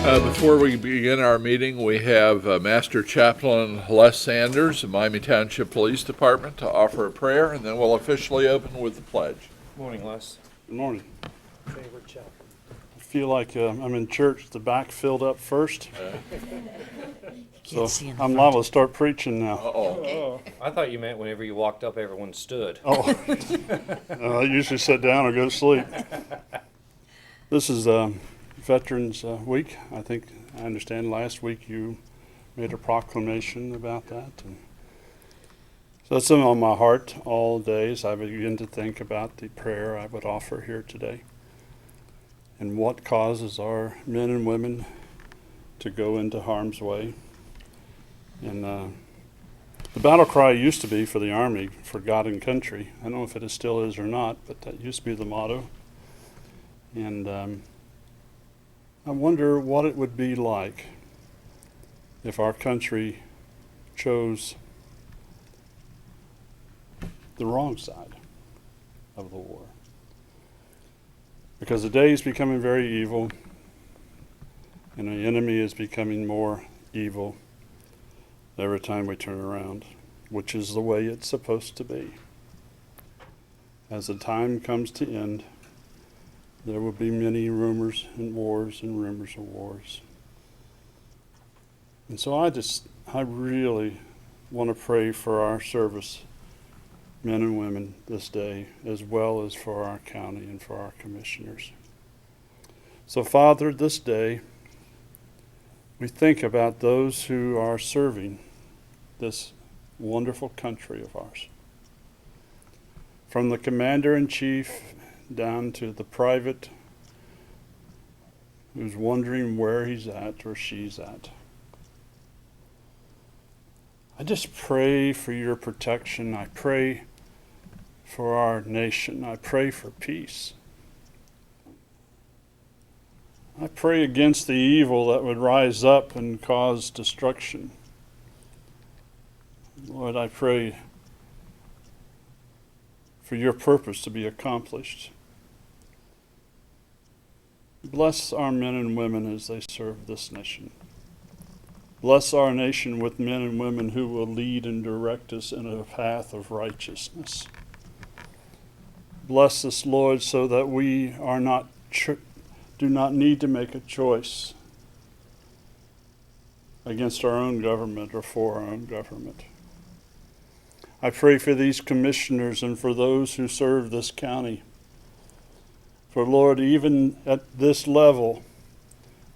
Before we begin our meeting, we have Master Chaplain Les Sanders of Miami Township Police Department to offer a prayer, and then we'll officially open with the pledge. Morning, Les. Good morning. Favorite chaplain. I feel like I'm in church, the back filled up first. So I'm liable to start preaching now. Uh-oh. I thought you meant whenever you walked up, everyone stood. Oh, no, I usually sit down or go to sleep. This is Veterans Week. I think I understand last week you made a proclamation about that. And so it's on my heart all day as I begin to think about the prayer I would offer here today and what causes our men and women to go into harm's way. And the battle cry used to be for the Army, for God and country. I don't know if it still is or not, but that used to be the motto. And I wonder what it would be like if our country chose the wrong side of the war. Because the day is becoming very evil, and the enemy is becoming more evil every time we turn around, which is the way it's supposed to be. As the time comes to end, there will be many rumors and wars and rumors of wars. And so I really want to pray for our service men and women this day, as well as for our county and for our commissioners. So Father, this day, we think about those who are serving this wonderful country of ours. From the commander-in-chief down to the private who's wondering where he's at or she's at. I just pray for your protection. I pray for our nation. I pray for peace. I pray against the evil that would rise up and cause destruction. Lord, I pray for your purpose to be accomplished. Bless our men and women as they serve this nation. Bless our nation with men and women who will lead and direct us in a path of righteousness. Bless us, Lord, so that we are do not need to make a choice against our own government or for our own government. I pray for these commissioners and for those who serve this county. For Lord, even at this level,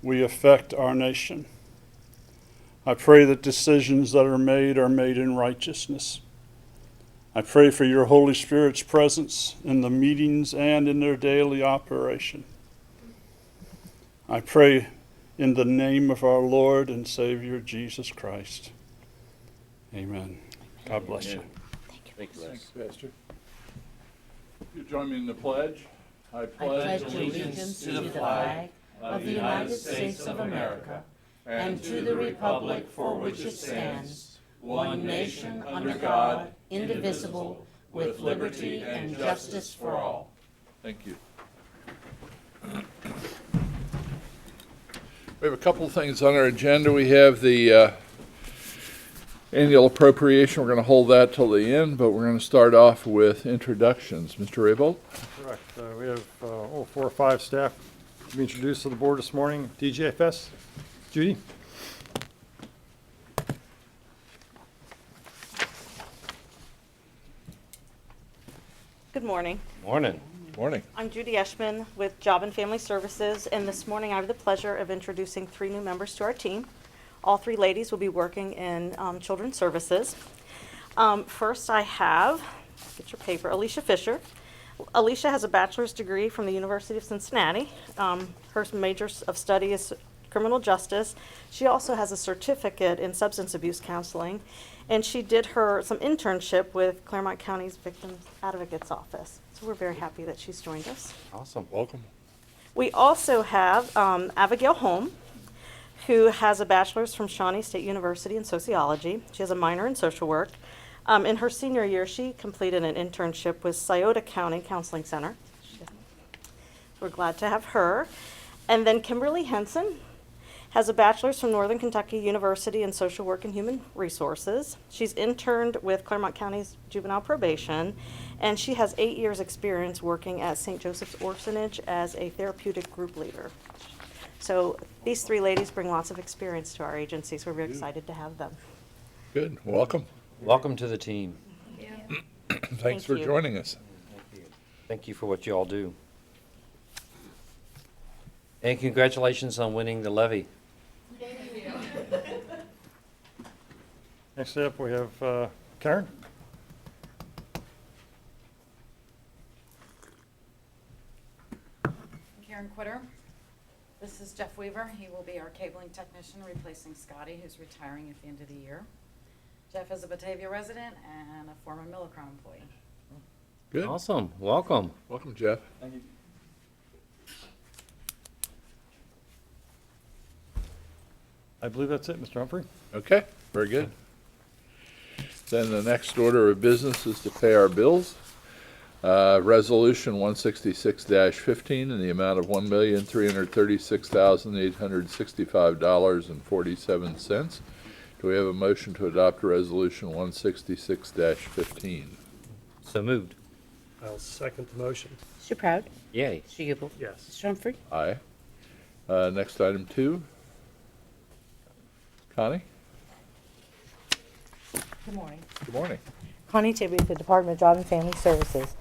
we affect our nation. I pray that decisions that are made in righteousness. I pray for your Holy Spirit's presence in the meetings and in their daily operation. I pray in the name of our Lord and Savior, Jesus Christ. Amen. God bless you. Thank you, Les. Thanks, Pastor. You join me in the pledge. I pledge allegiance to the flag of the United States of America and to the republic for which it stands, one nation under God, indivisible, with liberty and justice for all. Thank you. We have a couple of things on our agenda. We have the annual appropriation. We're going to hold that till the end, but we're going to start off with introductions. Mr. Raybold? Correct. We have 4 or 5 staff to be introduced to the board this morning. DJFS, Judy. Good morning. Morning. Morning. I'm Judy Eschman with Job and Family Services, and this morning I have the pleasure of introducing 3 new members to our team. All 3 ladies will be working in children's services. First I have, get your paper, Alicia Fisher. Alicia has a bachelor's degree from the University of Cincinnati. Her major of study is criminal justice. She also has a certificate in substance abuse counseling, and she did some internship with Clermont County's Victims Advocates Office. So we're very happy that she's joined us. Awesome. Welcome. We also have Abigail Holm, who has a bachelor's from Shawnee State University in sociology. She has a minor in social work. In her senior year, she completed an internship with Scioto County Counseling Center. We're glad to have her. And then Kimberly Henson has a bachelor's from Northern Kentucky University in Social Work and Human Resources. She's interned with Clermont County's Juvenile Probation, and she has 8 years' experience working at St. Joseph's Orphanage as a therapeutic group leader. So these three ladies bring lots of experience to our agency, so we're very excited to have them. Good, welcome. Welcome to the team. Thanks for you. joining us. Thank you for what you all do. And congratulations on winning the levy. Next up, we have Karen. Karen Quitter. This is Jeff Weaver. He will be our cabling technician replacing Scotty, who's retiring at the end of the year. Jeff is a Batavia resident and a former Millicron employee. Good. Awesome, welcome. Welcome, Jeff. I believe that's it, Mr. Humphrey. Okay, very good. Then the next order of business is to pay our bills. Resolution 166-15 in the amount of $1,336,865.47. Do we have a motion to adopt Resolution 166-15? So moved. I'll second the motion. Mr. Proud? Yay. Mr. Yubel? Yes. Mr. Humphrey? Aye. Next item 2. Connie? Good morning. Good morning. Connie Tibby with the Department of Job and Family Services.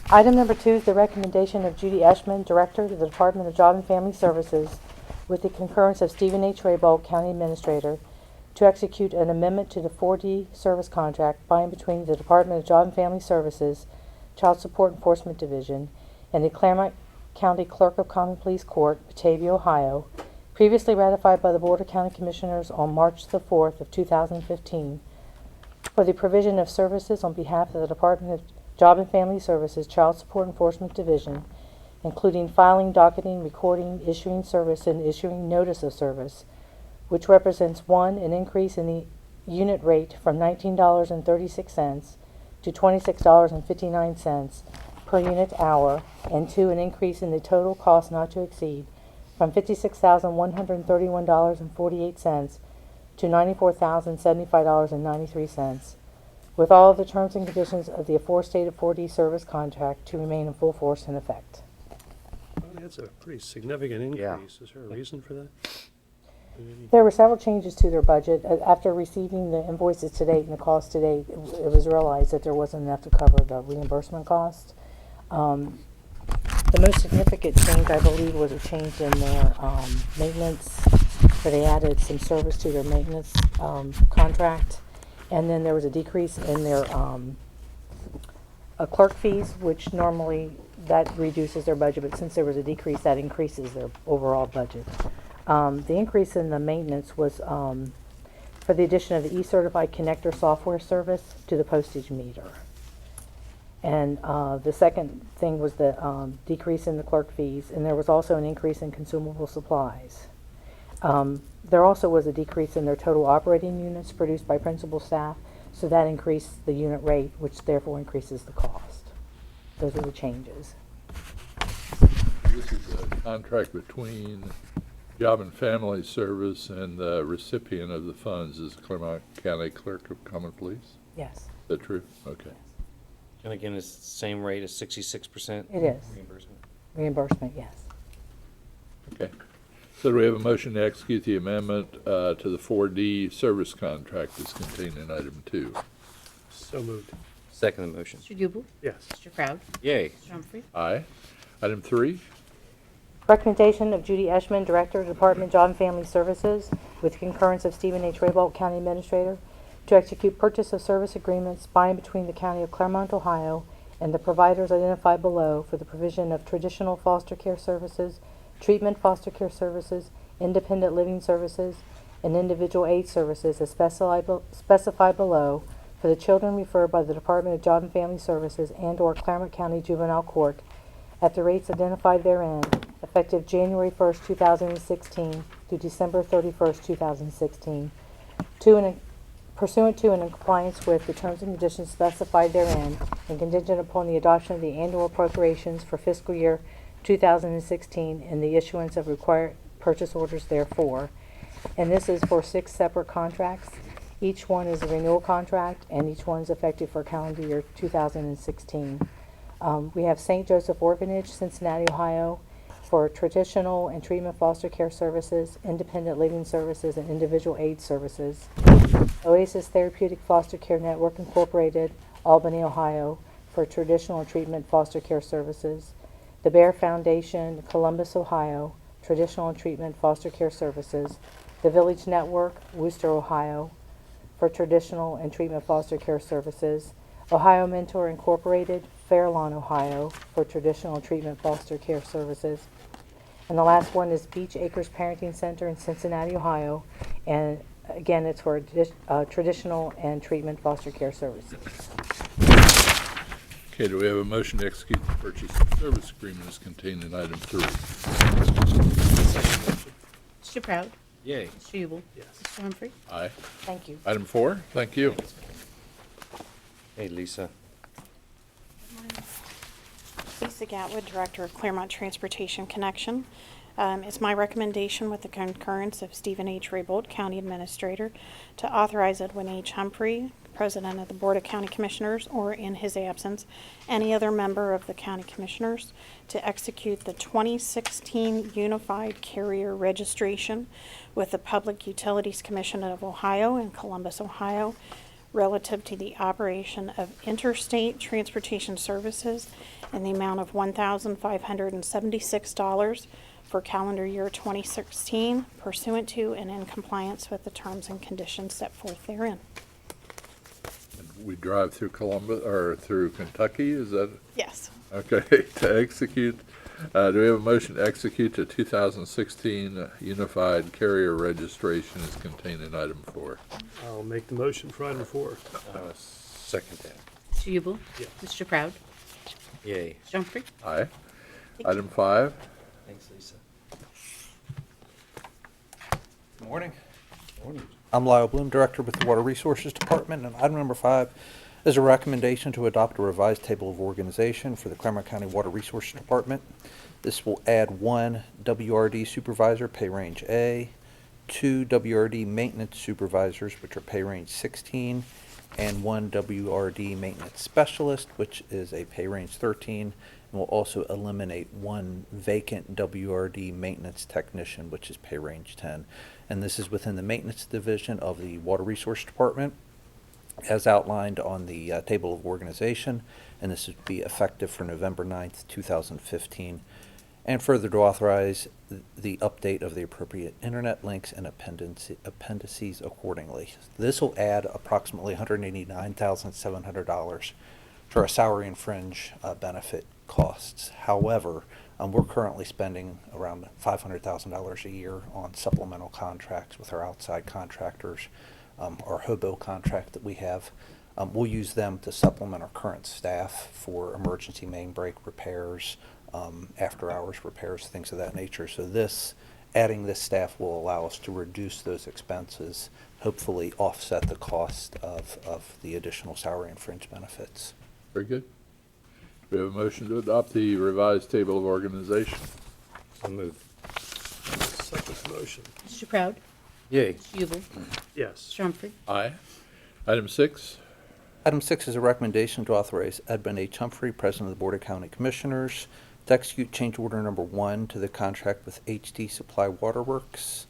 Item number 2 is the recommendation of Judy Eshman, Director to the Department of Job and Family Services, with the concurrence of Stephen H. Raybold, County Administrator, to execute an amendment to the 4D service contract by and between the Department of Job and Family Services, Child Support Enforcement Division, and the Clermont County Clerk of Common Pleas Court, Batavia, Ohio, previously ratified by the Board of County Commissioners on March the 4th of 2015, for the provision of services on behalf of the Department of Job and Family Services, Child Support Enforcement Division, including filing, docketing, recording, issuing service, and issuing notice of service, which represents 1, an increase in the unit rate from $19.36 to $26.59 per unit hour, and 2, an increase in the total cost not to exceed from $56,131.48 to $94,075.93, with all of the terms and conditions of the aforestated 4D service contract to remain in full force and effect. Well, that's a pretty significant Yeah. increase. Is there a reason for that? There were several changes to their budget. After receiving the invoices to date and the cost to date, it was realized that there wasn't enough to cover the reimbursement cost. The most significant change, I believe, was a change in their maintenance, where they added some service to their maintenance contract. And then there was a decrease in their clerk fees, which normally that reduces their budget, but since there was a decrease, that increases their overall budget. The increase in the maintenance was for the addition of the e-certified connector software service to the postage meter. And the second thing was the decrease in the clerk fees, and there was also an increase in consumable supplies. There also was a decrease in their total operating units produced by principal staff, so that increased the unit rate, which therefore increases the cost. Those are the changes. This is a contract between Job and Family Service and the recipient of the funds is Clermont County Clerk of Common Pleas. Yes, Is that true? Okay. And again, it's the same rate as 66%? it is. Reimbursement. Reimbursement, yes. Okay. So do we have a motion to execute the amendment to the 4D service contract that's contained in item 2? So moved. Second the motion. Mr. Yubel? Yes. Mr. Proud? Yay. Mr. Humphrey? Aye. Item 3? Recommendation of Judy Eshman, Director, Department of Job and Family Services, with concurrence of Stephen H. Raybold, County Administrator, to execute purchase of service agreements by and between the County of Clermont, Ohio, and the providers identified below for the provision of traditional foster care services, treatment foster care services, independent living services, and individual aid services as specified below for the children referred by the Department of Job and Family Services and/or Clermont County Juvenile Court at the rates identified therein, effective January 1st, 2016 through December 31st, 2016, pursuant to and in compliance with the terms and conditions specified therein, and contingent upon the adoption of the annual appropriations for fiscal year 2016 and the issuance of required purchase orders therefore, And this is for 6 separate contracts. Each one is a renewal contract, and each one is effective for calendar year 2016. We have St. Joseph Orphanage, Cincinnati, Ohio, for traditional and treatment foster care services, independent living services, and individual aid services. Oasis Therapeutic Foster Care Network Incorporated, Albany, Ohio, for traditional and treatment foster care services. The Bear Foundation, Columbus, Ohio, traditional and treatment foster care services. The Village Network, Worcester, Ohio, for traditional and treatment foster care services. Ohio Mentor Incorporated, Fairlawn, Ohio, for traditional and treatment foster care services. And the last one is Beach Acres Parenting Center in Cincinnati, Ohio, and again, it's for traditional and treatment foster care services. Okay, do we have a motion to execute the purchase and service agreement as contained in item 3? Second motion. Mr. Proud? Yay. Mr. Ubel? Yes. Mr. Humphrey? Aye. Thank you. Item 4, thank you. Hey, Lisa. Lisa Gatwood, Director of Clermont Transportation Connection. It's my recommendation, with the concurrence of Stephen H. Raybold, County Administrator, to authorize Edwin H. Humphrey, President of the Board of County Commissioners, or in his absence, any other member of the County Commissioners, to execute the 2016 Unified Carrier Registration with the Public Utilities Commission of Ohio in Columbus, Ohio, relative to the operation of interstate transportation services in the amount of $1,576 for calendar year 2016, pursuant to and in compliance with the terms and conditions set forth therein. We drive through Columbus, or through Kentucky, is that? Yes. Okay, to execute, do we have a motion to execute the 2016 Unified Carrier Registration as contained in item 4? I'll make the motion for item 4. Second that. Mr. Ubel? Yes. Mr. Proud? Yay. Mr. Humphrey? Aye. Item 5, Thanks, Lisa. Good morning. I'm Lyle Bloom, Director with the Water Resources Department, and item number 5 is a recommendation to adopt a revised table of organization for the Clermont County Water Resources Department. This will add 1 WRD supervisor, pay range A, 2 WRD maintenance supervisors, which are pay range 16, and 1 WRD maintenance specialist, which is a pay range 13, and will also eliminate 1 vacant WRD maintenance technician, which is pay range 10. And this is within the maintenance division of the Water Resource Department, as outlined on the table of organization, and this would be effective for November 9th, 2015. And further to authorize the update of the appropriate internet links and appendices accordingly. This will add approximately $189,700 to our salary and fringe benefit costs. However, we're currently spending around $500,000 a year on supplemental contracts with our outside contractors, our hobo contract that we have. We'll use them to supplement our current staff for emergency main break repairs, after-hours repairs, things of that nature. So adding this staff will allow us to reduce those expenses, hopefully offset the cost of the additional salary and fringe benefits. very good. We have a motion to adopt the revised table of organization. So moved. Second motion. Mr. Proud? Yay. Mr. Ubel? Yes. Mr. Humphrey? Aye. Item 6, Item 6 is a recommendation to authorize Edmund H. Humphrey, President of the Board of County Commissioners, to execute change order number 1 to the contract with HD Supply Waterworks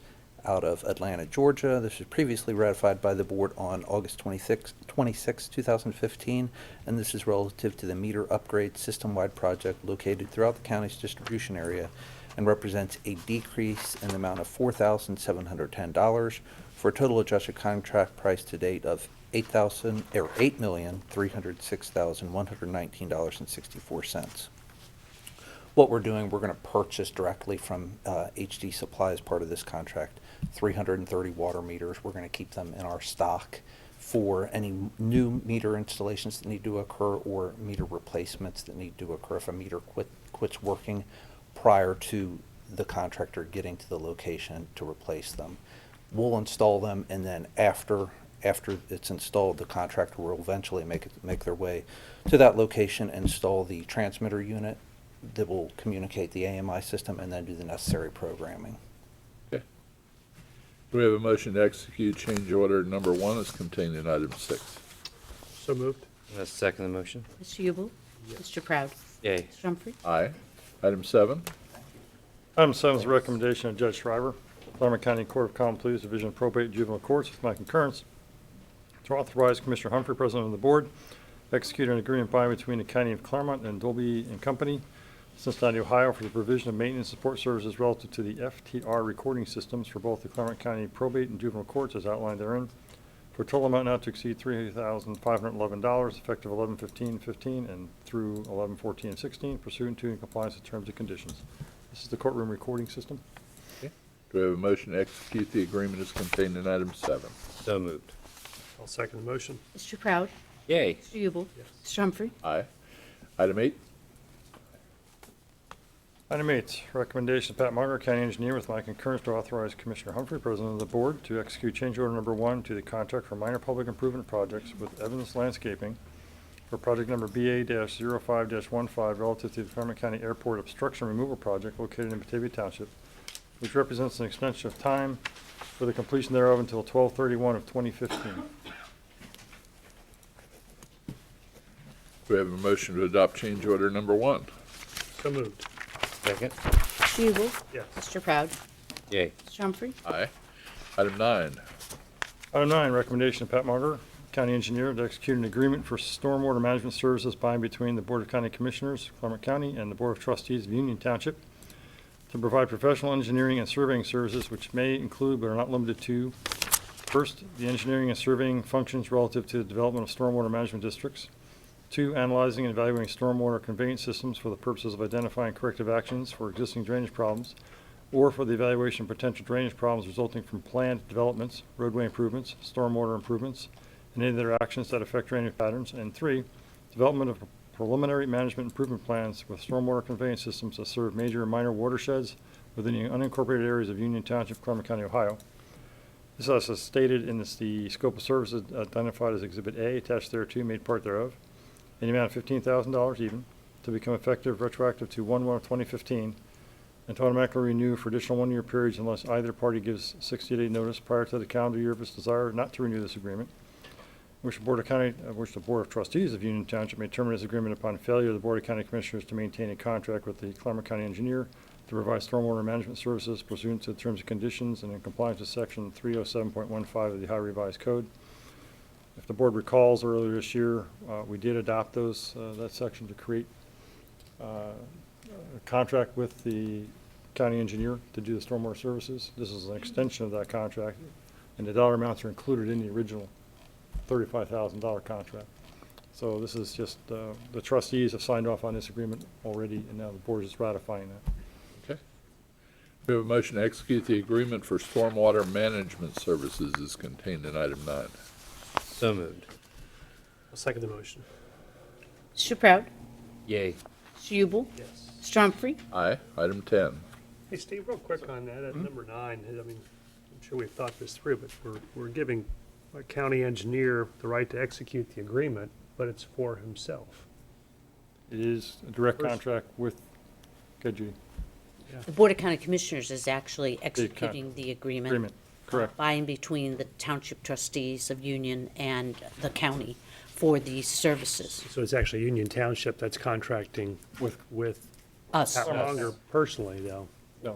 out of Atlanta, Georgia. This was previously ratified by the board on August 26, 2015, and this is relative to the meter upgrade system-wide project located throughout the county's distribution area and represents a decrease in the amount of $4,710 for a total adjusted contract price to date of $8,306,119.64. What we're doing, we're going to purchase directly from HD Supply as part of this contract 330 water meters. We're going to keep them in our stock for any new meter installations that need to occur or meter replacements that need to occur if a meter quits working prior to the contractor getting to the location to replace them. We'll install them, and then after it's installed, the contractor will eventually make their way to that location, install the transmitter unit that will communicate the AMI system, and then do the necessary programming. okay. Do we have a motion to execute change order number 1 as contained in item 6? So moved. Second the motion. Mr. Ubel? Mr. Proud? Yay. Mr. Humphrey? Aye. Item 7. Item 7 is a recommendation of Judge Shriver, Clermont County Court of Common Pleas, Division of Probate and Juvenile Courts, with my concurrence, to authorize Commissioner Humphrey, President of the Board, execute an agreement by and between the County of Clermont and Dolby and Company, Cincinnati, Ohio, for the provision of maintenance and support services relative to the FTR recording systems for both the Clermont County Probate and Juvenile Courts as outlined therein, for a total amount not to exceed $3,511, effective 11/15/15 and through 11/14/16, pursuant to and compliance with terms and conditions. This is the courtroom recording system. Do we have a motion to execute the agreement as contained in item 7? So moved. I'll second the motion. Mr. Proud? Yay. Mr. Ubel? Mr. Humphrey? Aye. Item 8. Item 8, recommendation of Pat Marner, County Engineer, with my concurrence to authorize Commissioner Humphrey, President of the Board, to execute change order number 1 to the contract for minor public improvement projects with Evans Landscaping for project number BA-05-15 relative to the Clermont County Airport Obstruction Removal Project located in Batavia Township, which represents an extension of time for the completion thereof until 12/31 of 2015. Do we have a motion to adopt change order number 1? So moved. Second. Mr. Ubel? Yes. Mr. Proud? Yay. Mr. Humphrey? Aye. Item 9. Item 9, recommendation of Pat Marner, County Engineer, to execute an agreement for stormwater management services by and between the Board of County Commissioners, Clermont County, and the Board of Trustees of Union Township to provide professional engineering and surveying services which may include but are not limited to, first, the engineering and surveying functions relative to the development of stormwater management districts. 2, analyzing and evaluating stormwater conveyance systems for the purposes of identifying corrective actions for existing drainage problems or for the evaluation of potential drainage problems resulting from planned developments, roadway improvements, stormwater improvements, and any other actions that affect drainage patterns. And 3, development of preliminary management improvement plans with stormwater conveyance systems that serve major and minor watersheds within the unincorporated areas of Union Township, Clermont County, Ohio. This is stated in the scope of services identified as Exhibit A, attached thereto, made part thereof, in the amount of $15,000 even, to become effective retroactive to 1/1/2015, and to automatically renew for additional 1-year periods unless either party gives 60-day notice prior to the calendar year of its desire not to renew this agreement, which the Board of Trustees of Union Township may terminate this agreement upon failure of the Board of County Commissioners to maintain a contract with the Clermont County Engineer to provide stormwater management services pursuant to the terms and conditions and in compliance with Section 307.15 of the Ohio Revised Code. If the board recalls, earlier this year, we did adopt that section to create a contract with the county engineer to do the stormwater services. This is an extension of that contract, and the dollar amounts are included in the original $35,000 contract. So this is just, the trustees have signed off on this agreement already, and now the board is ratifying that. Okay. We have a motion to execute the agreement for stormwater management services as contained in item 9. So moved. I'll second the motion. Mr. Proud? Yay. Mr. Ubel? Yes. Mr. Humphrey? Aye. Item 10. Hey, Steve, real quick on that, at number 9, I mean, I'm sure we've thought this through, but we're giving a county engineer the right to execute the agreement, but it's for himself. It is a direct contract with, okay, Judy, The Board of County Commissioners is actually executing the agreement. correct. By and between the township trustees of Union and the county for these services. So it's actually Union Township that's contracting with Us. Pat Longer personally, though.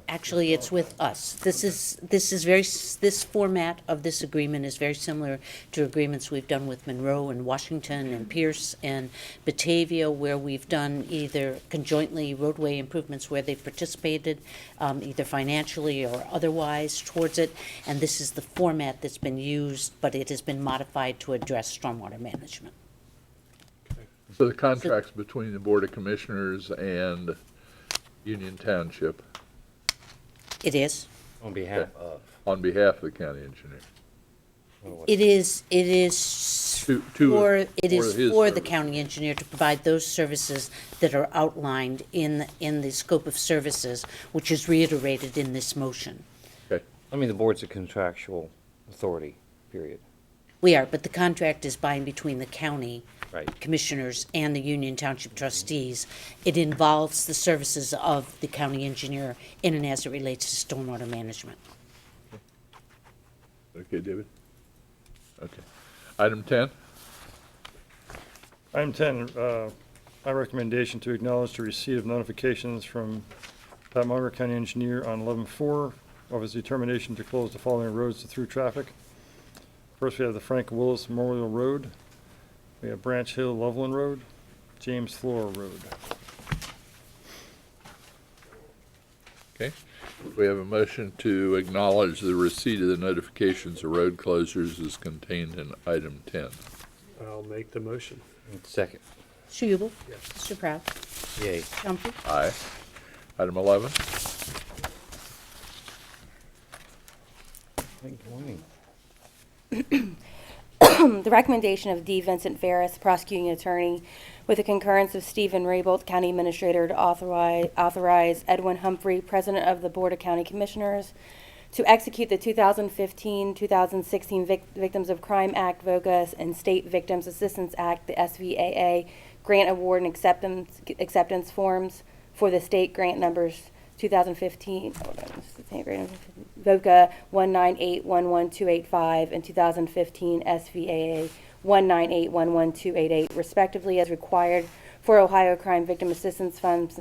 Actually, it's with us. This format of this agreement is very similar to agreements we've done with Monroe and Washington and Pierce and Batavia, where we've done either conjointly roadway improvements where they've participated, either financially or otherwise towards it. And this is the format that's been used, but it has been modified to address stormwater management. So the contract's between the Board of Commissioners and Union Township It is. On behalf of. on behalf of the county engineer. It is To- for his the service. county engineer to provide those services that are outlined in the scope of services, which is reiterated in this motion. Okay. I mean, the board's a contractual authority, period. We are, but the contract is by and between the county Right. commissioners and the Union Township trustees. It involves the services of the county engineer in and as it relates to stormwater management. Okay, David? Okay. Item 10? Item 10, my recommendation to acknowledge the receipt of notifications from Pat Munger, County Engineer, on 11/4 of his determination to close the following roads to through traffic. First, we have the Frank Willis Memorial Road. We have Branch Hill Loveland Road, James Flora Road. Okay. We have a motion to acknowledge the receipt of the notifications of road closures as contained in item 10. I'll make the motion. Second. Mr. Yubel? Yes. Mr. Proud? Yay. Mr. Humphrey? Aye. Item 11? Good morning. The recommendation of D. Vincent Ferris, prosecuting attorney, with the concurrence of Stephen Raybolt, county administrator, to authorize Edwin Humphrey, president of the Board of County Commissioners, to execute the 2015-2016 Victims of Crime Act, VOCA, and State Victims Assistance Act, the SVAA, grant award and acceptance forms for the state grant numbers 2015, VOCA 198-11285 and 2015 SVAA 198-11288, respectively, as required for Ohio Crime Victim Assistance funds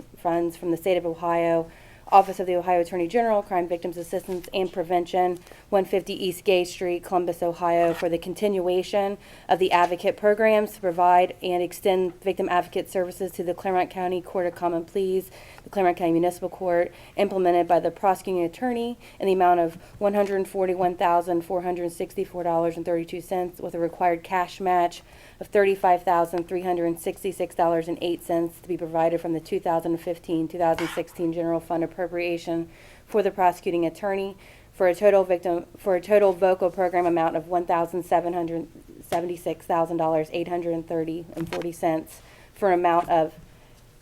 from the State of Ohio, Office of the Ohio Attorney General, Crime Victims Assistance and Prevention, 150 East Gay Street, Columbus, Ohio, for the continuation of the advocate programs to provide and extend victim advocate services to the Clermont County Court of Common Pleas, the Clermont County Municipal Court, implemented by the prosecuting attorney in the amount of $141,464.32 with a required cash match of $35,366.08 to be provided from the 2015-2016 general fund appropriation for the prosecuting attorney for a total VOCA program amount of $1,776,830.40 for an amount of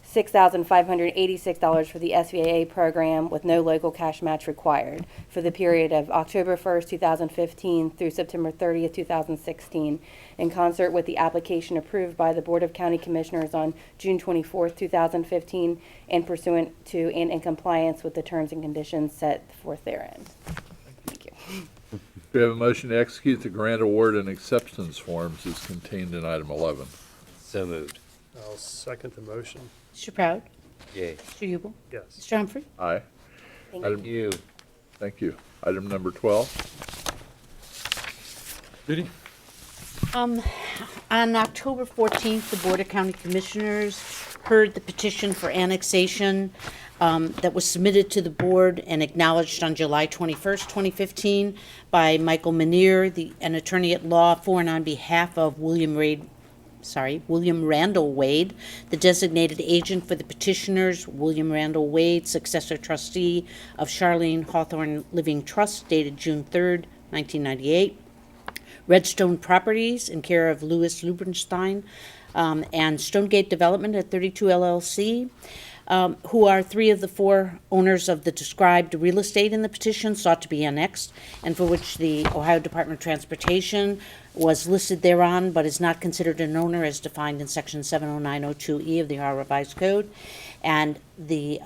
$6,586 for the SVAA program with no local cash match required for the period of October 1st, 2015 through September 30th, 2016, in concert with the application approved by the Board of County Commissioners on June 24th, 2015, and pursuant to and in compliance with the terms and conditions set forth therein. Thank you. We have a motion to execute the grant award and acceptance forms as contained in item 11. So moved. I'll second the motion. Mr. Proud? Yay. Mr. Yubel? Yes. Mr. Humphrey? Aye. Thank Item- You. Thank you. Item number 12? Judy? On October 14th, the Board of County Commissioners heard the petition for annexation that was submitted to the board and acknowledged on July 21st, 2015 by Michael Manier, an attorney at law for and on behalf of William Randall Wade, the designated agent for the petitioners, William Randall Wade, successor trustee of Charlene Hawthorne Living Trust, dated June 3rd, 1998. Redstone Properties in care of Louis Lubenstein, and Stonegate Development at 32 LLC, who are three of the four owners of the described real estate in the petition sought to be annexed, and for which the Ohio Department of Transportation was listed thereon, but is not considered an owner as defined in section 70902E of the Ohio Revised Code. And the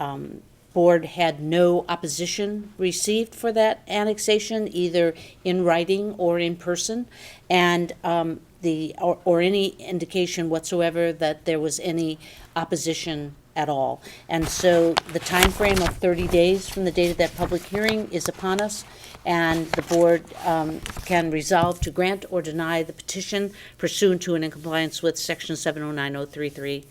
board had no opposition received for that annexation, either in writing or in person, and or any indication whatsoever that there was any opposition at all. And so the time frame of 30 days from the date of that public hearing is upon us, and the board can resolve to grant or deny the petition pursuant to and in compliance with section 709033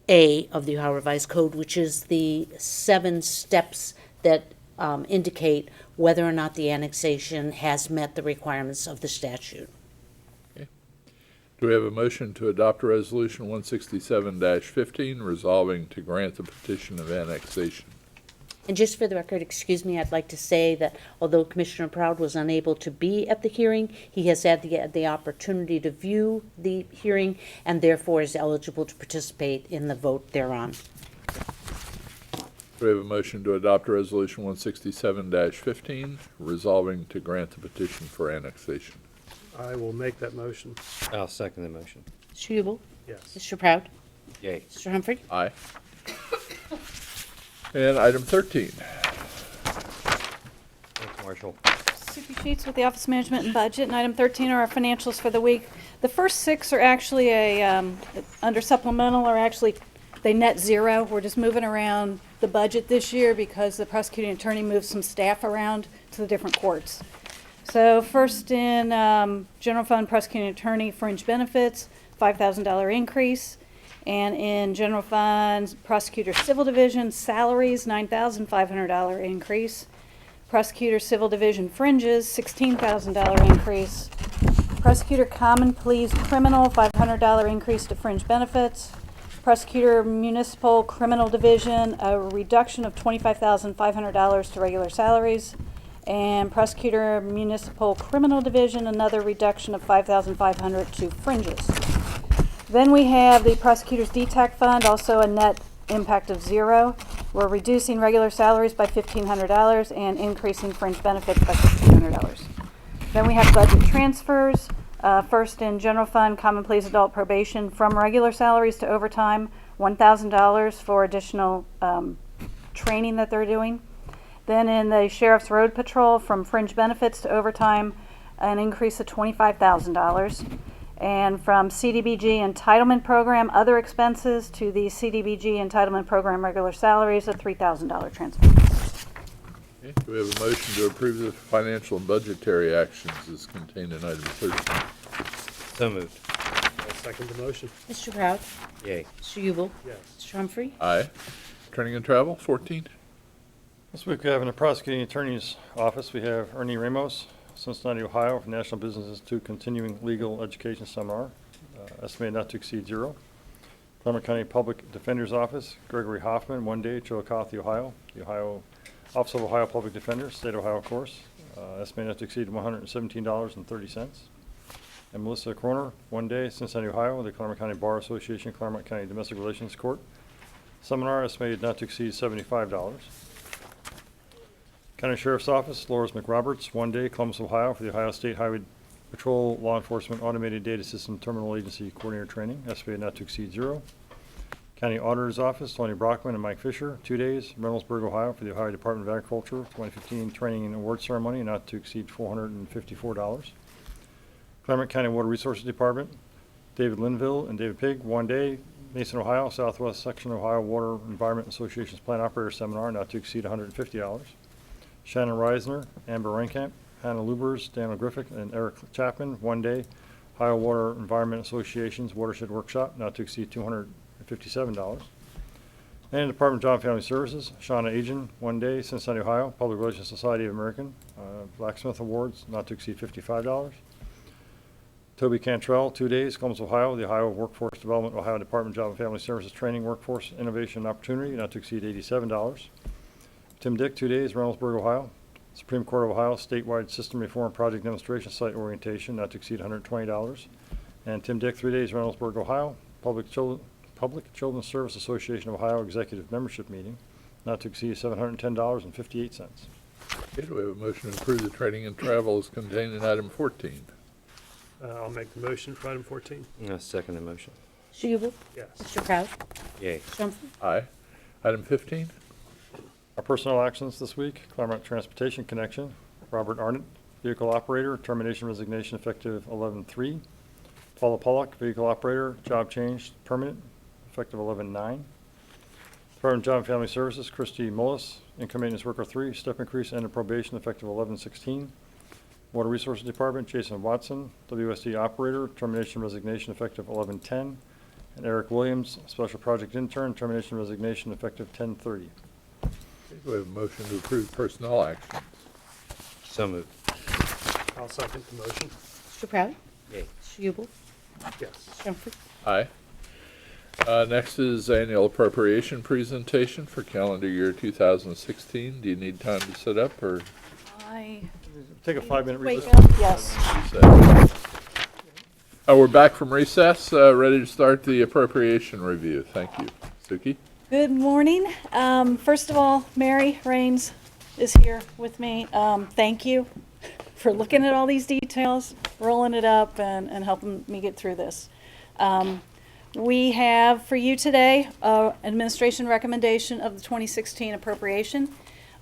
A of the Ohio Revised Code, which is the 7 steps that indicate whether or not the annexation has met the requirements of the statute. Do we have a motion to adopt Resolution 167-15, resolving to grant the petition of annexation? And just for the record, excuse me, I'd like to say that although Commissioner Proud was unable to be at the hearing, he has had the opportunity to view the hearing and therefore is eligible to participate in the vote thereon. Do we have a motion to adopt Resolution 167-15, resolving to grant the petition for annexation? I will make that motion. I'll second the motion. Mr. Yubel? Yes. Mr. Proud? Yay. Mr. Humphrey? Aye. And item 13. Marshall. Suki Sheets with the Office Management and Budget, and item 13 are our financials for the week. The first 6 are actually under supplemental, are actually, they net zero. We're just moving around the budget this year because the prosecuting attorney moved some staff around to the different courts. So first in general fund prosecuting attorney fringe benefits, $5,000 increase. And in general fund prosecutor civil division salaries, $9,500 increase. Prosecutor Civil Division fringes, $16,000 increase. Prosecutor Common Pleas Criminal, $500 increase to fringe benefits. Prosecutor Municipal Criminal Division, a reduction of $25,500 to regular salaries. And Prosecutor Municipal Criminal Division, another reduction of $5,500 to fringes. Then we have the Prosecutor's DTAC Fund, also a net impact of 0. We're reducing regular salaries by $1,500 and increasing fringe benefits by $1,500. Then we have budget transfers. First in general fund, common pleas adult probation from regular salaries to overtime, $1,000 for additional training that they're doing. Then in the sheriff's road patrol, from fringe benefits to overtime, an increase of $25,000. And from CDBG entitlement program, other expenses, to the CDBG entitlement program regular salaries, a $3,000 transfer. Okay, do we have a motion to approve the financial and budgetary actions as contained in item 13? So moved. I'll second the motion. Mr. Proud? Yay. Mr. Ubel? Yes. Mr. Humphrey? Aye. Training and travel, 14? This week we have in the prosecuting attorney's office, we have Ernie Ramos, Cincinnati, Ohio, from National Business Institute Continuing Legal Education Seminar, estimated not to exceed 0. Clermont County Public Defender's Office, Gregory Hoffman, 1 day, Chillicothe, Ohio. The Ohio Office of Ohio Public Defender, State of Ohio course, estimated not to exceed $117.30. And Melissa Croner, 1 day, Cincinnati, Ohio, the Clermont County Bar Association, Clermont County Domestic Relations Court. Seminar estimated not to exceed $75. County Sheriff's Office, Loris McRoberts, 1 day, Columbus, Ohio, for the Ohio State Highway Patrol Law Enforcement Automated Data System Terminal Agency Coordinator Training, estimated not to exceed 0. County Auditor's Office, Tony Brockman and Mike Fisher, 2 days, Reynoldsburg, Ohio, for the Ohio Department of Agriculture 2015 Training and Award Ceremony, not to exceed $454. Clermont County Water Resources Department, David Linville and David Pig, 1 day, Mason, Ohio, Southwest Section Ohio Water Environment Association's Plant Operator Seminar, not to exceed $150. Shannon Reisner, Amber Reinkamp, Hannah Lubers, Daniel Griffith, and Eric Chapman, 1 day, Ohio Water Environment Association's Watershed Workshop, not to exceed $257. And Department of Job and Family Services, Shauna Agin, 1 day, Cincinnati, Ohio, Public Relations Society of American, Blacksmith Awards, not to exceed $55. Toby Cantrell, 2 days, Columbus, Ohio, the Ohio Workforce Development, Ohio Department of Job and Family Services Training, Workforce Innovation and Opportunity, not to exceed $87. Tim Dick, 2 days, Reynoldsburg, Ohio, Supreme Court of Ohio Statewide System Reform Project Demonstration Site Orientation, not to exceed $120. And Tim Dick, 3 days, Reynoldsburg, Ohio, Public Children's Service Association of Ohio Executive Membership Meeting, not to exceed $710.58. Okay, do we have a motion to approve the training and travel as contained in item 14? I'll make the motion for item 14. I'll second the motion. Mr. Ubel? Yes. Mr. Proud? Yay. Mr. Humphrey? Aye. Item 15? Our personnel actions this week, Clermont Transportation Connection, Robert Arnott, Vehicle Operator, termination resignation effective 11/3. Paula Pollock, Vehicle Operator, job change, permanent, effective 11/9. Department of Job and Family Services, Christy Mullis, Income Maintenance Worker 3, step increase, end of probation, effective 11/16. Water Resources Department, Jason Watson, WSD Operator, termination resignation, effective 11/10. And Eric Williams, Special Project Intern, termination resignation, effective 10/30. Okay, do we have a motion to approve personnel actions? So moved. I'll second the motion. Mr. Proud? Yay. Mr. Ubel? Yes. Mr. Humphrey? Aye. Next is annual appropriation presentation for calendar year 2016. Do you need time to sit up or? Take a 5-minute Wake recess. up, yes. We're back from recess, ready to start the appropriation review. Thank you. Suki? Good morning. First of all, Mary Raines is here with me. Thank you for looking at all these details, rolling it up, and helping me get through this. We have for you today administration recommendation of the 2016 appropriation.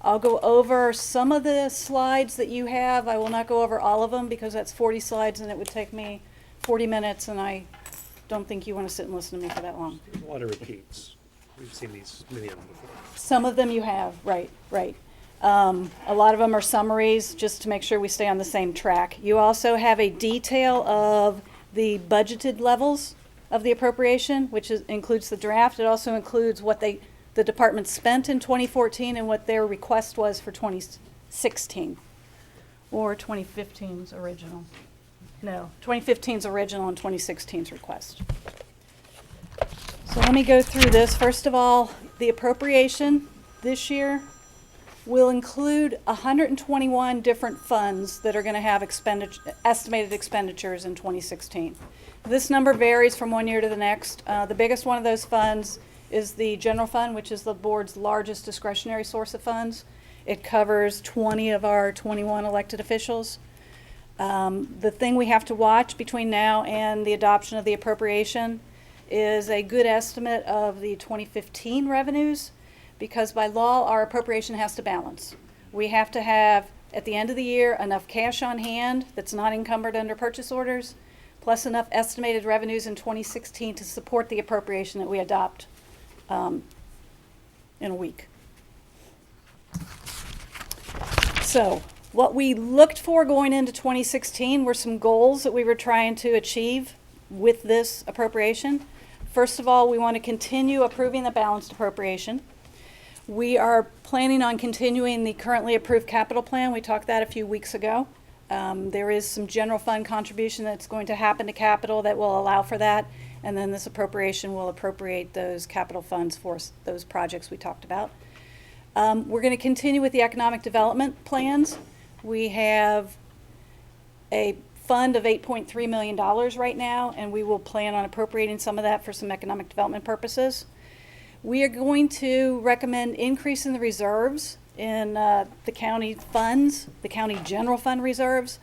I'll go over some of the slides that you have. I will not go over all of them because that's 40 slides and it would take me 40 minutes, and I don't think you want to sit and listen to me for that long. There's a lot of repeats. We've seen these, many of them before. Some of them you have, right. A lot of them are summaries, just to make sure we stay on the same track. You also have a detail of the budgeted levels of the appropriation, which includes the draft. It also includes what the department spent in 2014 and what their request was for 2016, or 2015's original. No, 2015's original and 2016's request. So let me go through this. First of all, the appropriation this year will include 121 different funds that are going to have estimated expenditures in 2016. This number varies from one year to the next. The biggest one of those funds is the general fund, which is the board's largest discretionary source of funds. It covers 20 of our 21 elected officials. The thing we have to watch between now and the adoption of the appropriation is a good estimate of the 2015 revenues, because by law our appropriation has to balance. We have to have, at the end of the year, enough cash on hand that's not encumbered under purchase orders, plus enough estimated revenues in 2016 to support the appropriation that we adopt in a week. So what we looked for going into 2016 were some goals that we were trying to achieve with this appropriation. First of all, we want to continue approving the balanced appropriation. We are planning on continuing the currently approved capital plan. We talked that a few weeks ago. There is some general fund contribution that's going to happen to capital that will allow for that, and then this appropriation will appropriate those capital funds for those projects we talked about. We're going to continue with the economic development plans. We have a fund of $8.3 million right now, and we will plan on appropriating some of that for some economic development purposes. We are going to recommend increasing the reserves in the county funds, the county general fund reserves,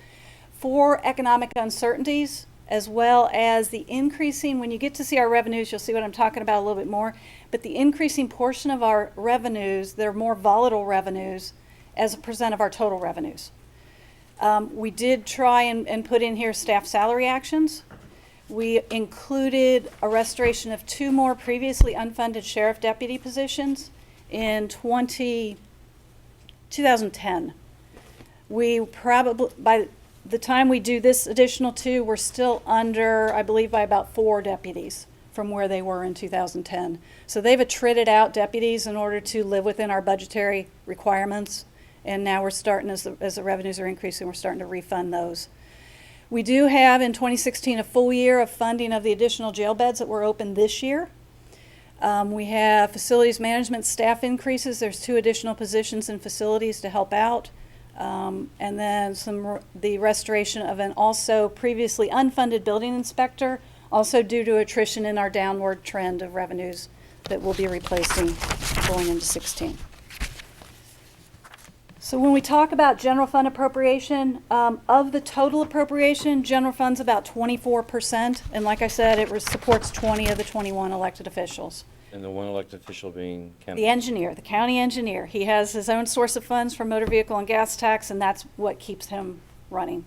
for economic uncertainties, as well as the increasing, when you get to see our revenues, you'll see what I'm talking about a little bit more, but the increasing portion of our revenues, they're more volatile revenues as a percent of our total revenues. We did try and put in here staff salary actions. We included a restoration of 2 more previously unfunded sheriff deputy positions in 2010. We probably, by the time we do this additional 2, we're still under, I believe, by about 4 deputies from where they were in 2010. So they've attrited out deputies in order to live within our budgetary requirements, and now we're starting, as the revenues are increasing, we're starting to refund those. We do have in 2016 a full year of funding of the additional jail beds that were open this year. We have facilities management staff increases. There's 2 additional positions in facilities to help out. And then the restoration of an also previously unfunded building inspector, also due to attrition in our downward trend of revenues that we'll be replacing going into 16. So when we talk about general fund appropriation, of the total appropriation, general fund's about 24%. And like I said, it supports 20 of the 21 elected officials. And the one elected official being county. The engineer, the county engineer. He has his own source of funds for motor vehicle and gas tax, and that's what keeps him running.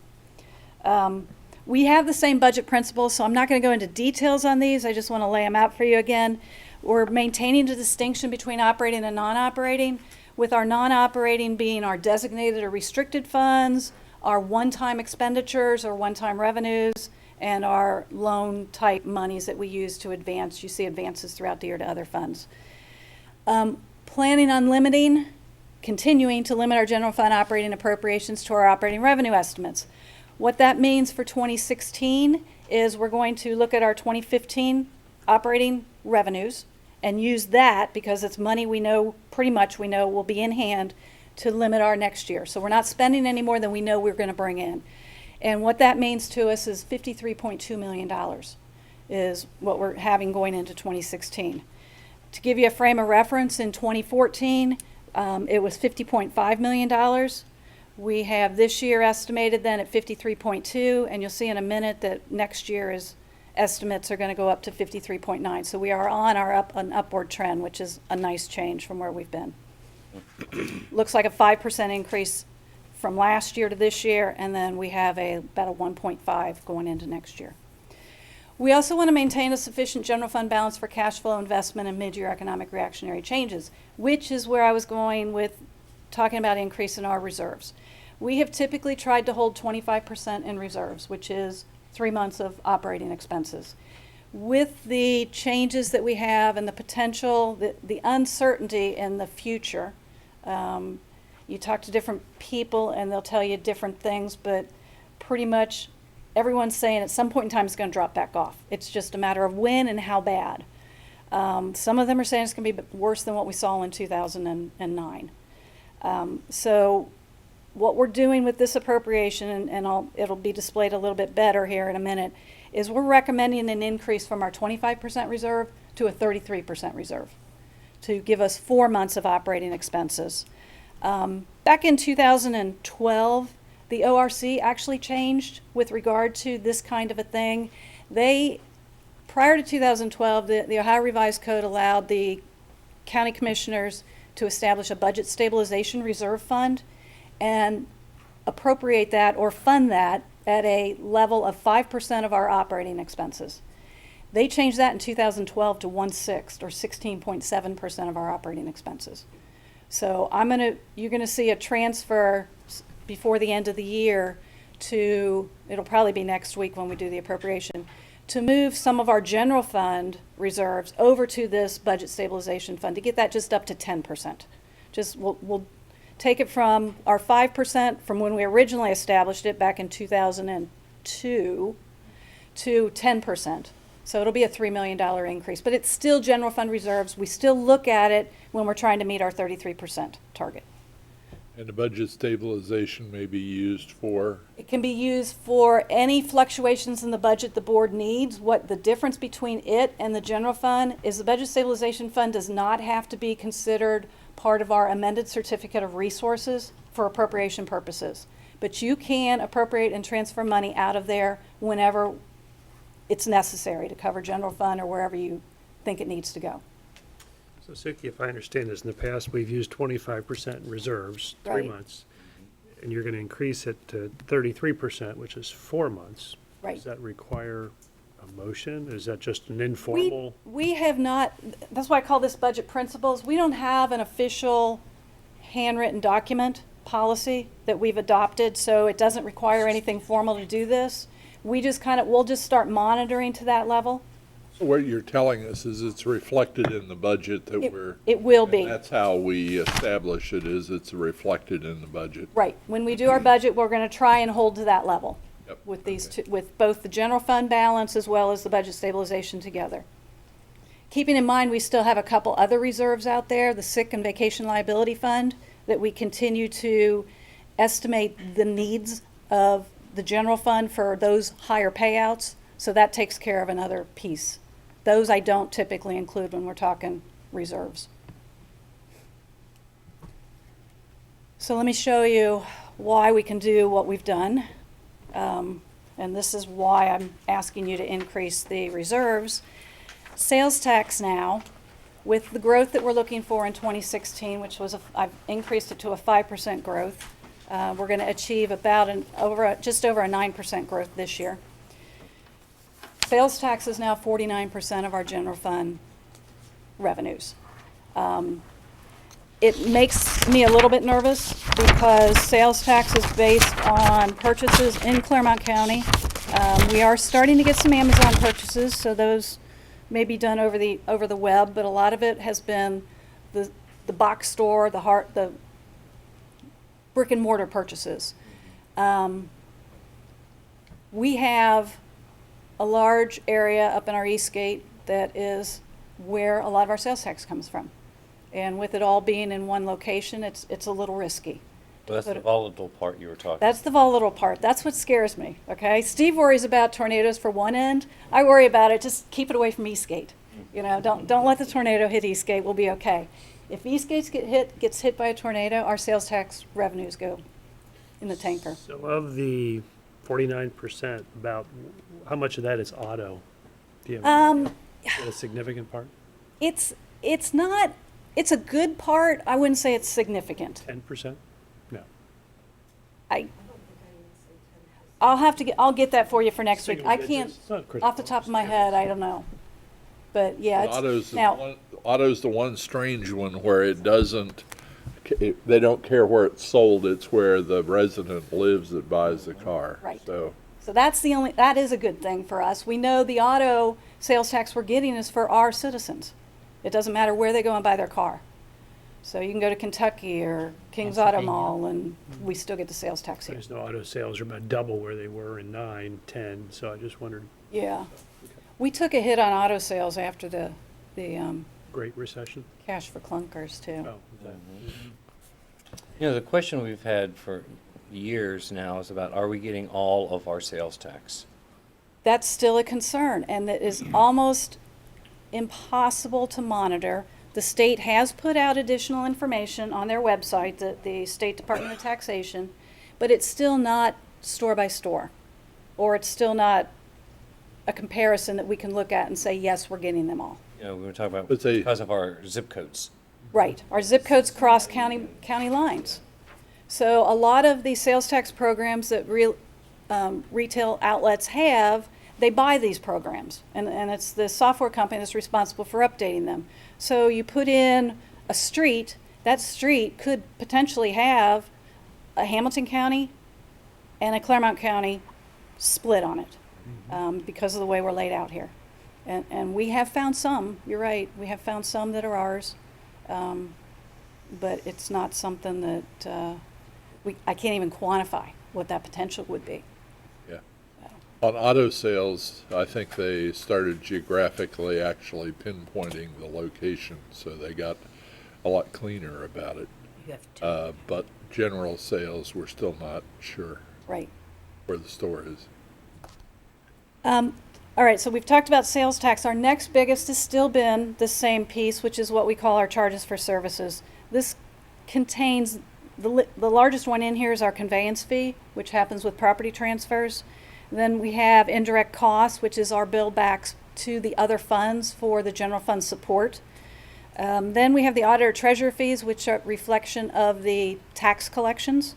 We have the same budget principles, so I'm not going to go into details on these. I just want to lay them out for you again. We're maintaining the distinction between operating and non-operating, with our non-operating being our designated or restricted funds, our one-time expenditures or one-time revenues, and our loan type monies that we use to advance. You see advances throughout the year to other funds. Planning on continuing to limit our general fund operating appropriations to our operating revenue estimates. What that means for 2016 is we're going to look at our 2015 operating revenues and use that, because it's money we know, pretty much we know will be in hand, to limit our next year. So we're not spending any more than we know we're going to bring in. And what that means to us is $53.2 million is what we're having going into 2016. To give you a frame of reference, in 2014, it was $50.5 million. We have this year estimated then at 53.2, and you'll see in a minute that next year estimates are going to go up to 53.9. So we are on an upward trend, which is a nice change from where we've been. looks like a 5% increase from last year to this year, and then we have about a 1.5 going into next year. We also want to maintain a sufficient general fund balance for cash flow investment and mid-year economic reactionary changes, which is where I was going with talking about increase in our reserves. We have typically tried to hold 25% in reserves, which is 3 months of operating expenses. With the changes that we have and the potential, the uncertainty in the future, you talk to different people and they'll tell you different things, but pretty much everyone's saying at some point in time it's going to drop back off. It's just a matter of when and how bad. Some of them are saying it's going to be worse than what we saw in 2009. So what we're doing with this appropriation, and it'll be displayed a little bit better here in a minute, is we're recommending an increase from our 25% reserve to a 33% reserve to give us 4 months of operating expenses. Back in 2012, the ORC actually changed with regard to this kind of a thing. Prior to 2012, the Ohio Revised Code allowed the county commissioners to establish a budget stabilization reserve fund and appropriate that or fund that at a level of 5% of our operating expenses. They changed that in 2012 to 1/6 or 16.7% of our operating expenses. So you're gonna see a transfer before the end of the year it'll probably be next week when we do the appropriation, to move some of our general fund reserves over to this budget stabilization fund to get that just up to 10%. We'll take it from our 5% from when we originally established it back in 2002 to 10%. So it'll be a $3 million increase, but it's still general fund reserves. We still look at it when we're trying to meet our 33% target. And the budget stabilization may be used for? It can be used for any fluctuations in the budget the board needs. What the difference between it and the general fund is the budget stabilization fund does not have to be considered part of our amended certificate of resources for appropriation purposes. But you can appropriate and transfer money out of there whenever it's necessary to cover general fund or wherever you think it needs to go. So Suki, if I understand this, in the past, we've used 25% in reserves, 3 Right. months. And you're gonna increase it to 33%, which is 4 months. Right. Does that require a motion? Is that just an informal? We have not, that's why I call this budget principles. We don't have an official handwritten document policy that we've adopted, so it doesn't require anything formal to do this. We'll just start monitoring to that level. So what you're telling us is it's reflected in the budget that we're. It will be. And that's how we establish it, is it's reflected in the budget. Right. When we do our budget, we're going to try and hold to that level. Yep. With these two, with both the general fund balance as well as the budget stabilization together. Keeping in mind, we still have a couple other reserves out there, the sick and vacation liability fund, that we continue to estimate the needs of the general fund for those higher payouts. So that takes care of another piece. Those I don't typically include when we're talking reserves. So let me show you why we can do what we've done. And this is why I'm asking you to increase the reserves. Sales tax now, with the growth that we're looking for in 2016, which was I've increased it to a 5% growth. We're going to achieve just over a 9% growth this year. Sales tax is now 49% of our general fund revenues. It makes me a little bit nervous because sales tax is based on purchases in Clermont County. We are starting to get some Amazon purchases, so those may be done over the web, but a lot of it has been the box store, the brick and mortar purchases. We have a large area up in our East Gate that is where a lot of our sales tax comes from. And with it all being in one location, it's a little risky. Well, that's the volatile part you were talking about. That's the volatile part. That's what scares me, okay? Steve worries about tornadoes for one end. I worry about it, just keep it away from Eastgate. You know, don't let the tornado hit Eastgate, we'll be okay. If Eastgate gets hit by a tornado, our sales tax revenues go in the tanker. So of the 49%, about how much of that is auto? Do you have a significant part? It's not it's a good part. I wouldn't say it's significant. 10%? No. I'll get that for you for next week. Single I can't, digits. It's not critical. off the top of my head, I don't know. But yeah, Auto's now, Auto's the one strange one where it doesn't, they don't care where it's sold, it's where the resident lives that buys the car. Right. So, so that is a good thing for us. We know the auto sales tax we're getting is for our citizens. It doesn't matter where they go and buy their car. So you can go to Kentucky or King's Auto Mall and we still get the sales tax here. There's no auto sales are about double where they were in 9, 10, so I just wondered, Yeah. We took a hit on auto sales after the Great Recession? cash for clunkers too. Oh, okay. You know, the question we've had for years now is about, are we getting all of our sales tax? That's still a concern, and it is almost impossible to monitor. The state has put out additional information on their website, the State Department of Taxation, but it's still not store by store, or it's still not a comparison that we can look at and say, yes, we're getting them all. You know, we were talking about But they- because of our zip codes. Right. Our zip codes cross county lines. So a lot of these sales tax programs that retail outlets have, they buy these programs. And it's the software company that's responsible for updating them. So you put in a street, that street could potentially have a Hamilton County and a Clermont County split on it because of the way we're laid out here. And we have found some, you're right, we have found some that are ours. But it's not something that I can't even quantify what that potential would be. yeah. On auto sales, I think they started geographically actually pinpointing the location, so they got a lot cleaner about it. You have to. But general sales, we're still not sure Right. where the store is. All right, so we've talked about sales tax. Our next biggest has still been the same piece, which is what we call our charges for services. This contains, the largest one in here is our conveyance fee, which happens with property transfers. Then we have indirect costs, which is our bill backs to the other funds for the general fund support. Then we have the auditor treasurer fees, which are a reflection of the tax collections.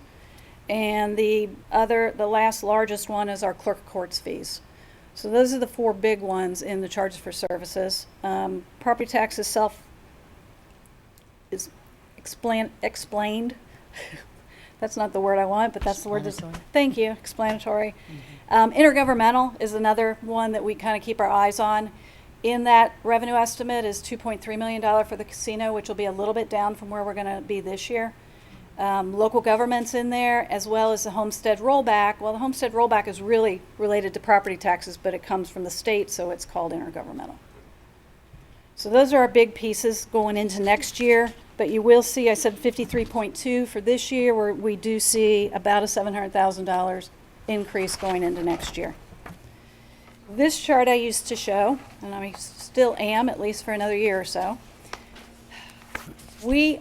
And the last largest one is our clerk of courts fees. So those are the four big ones in the charges for services. Property tax itself is explained. That's not the word I want, but that's the word. Thank you, explanatory. Intergovernmental is another one that we kind of keep our eyes on. In that revenue estimate is $2.3 million for the casino, which will be a little bit down from where we're going to be this year. Local governments in there, as well as the homestead rollback. Well, the homestead rollback is really related to property taxes, but it comes from the state, so it's called intergovernmental. So those are our big pieces going into next year. But you will see, I said 53.2 for this year, where we do see about a $700,000 increase going into next year. This chart I used to show, and I still am, at least for another year or so.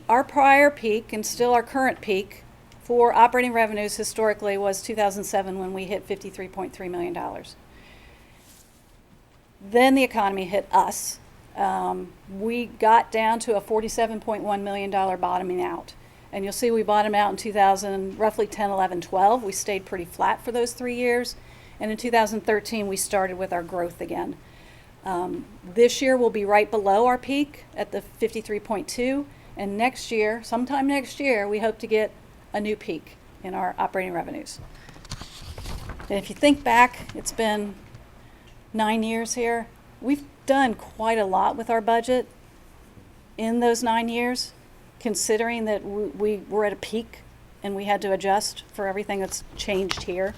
Our prior peak, and still our current peak, for operating revenues historically was 2007 when we hit $53.3 million. Then the economy hit us. We got down to a $47.1 million bottoming out. And you'll see we bottomed out in 2000, roughly 10, 11, 12. We stayed pretty flat for those 3 years. And in 2013, we started with our growth again. This year, we'll be right below our peak at the 53.2. And next year, sometime next year, we hope to get a new peak in our operating revenues. And if you think back, it's been 9 years here. We've done quite a lot with our budget in those 9 years, considering that we were at a peak and we had to adjust for everything that's changed here.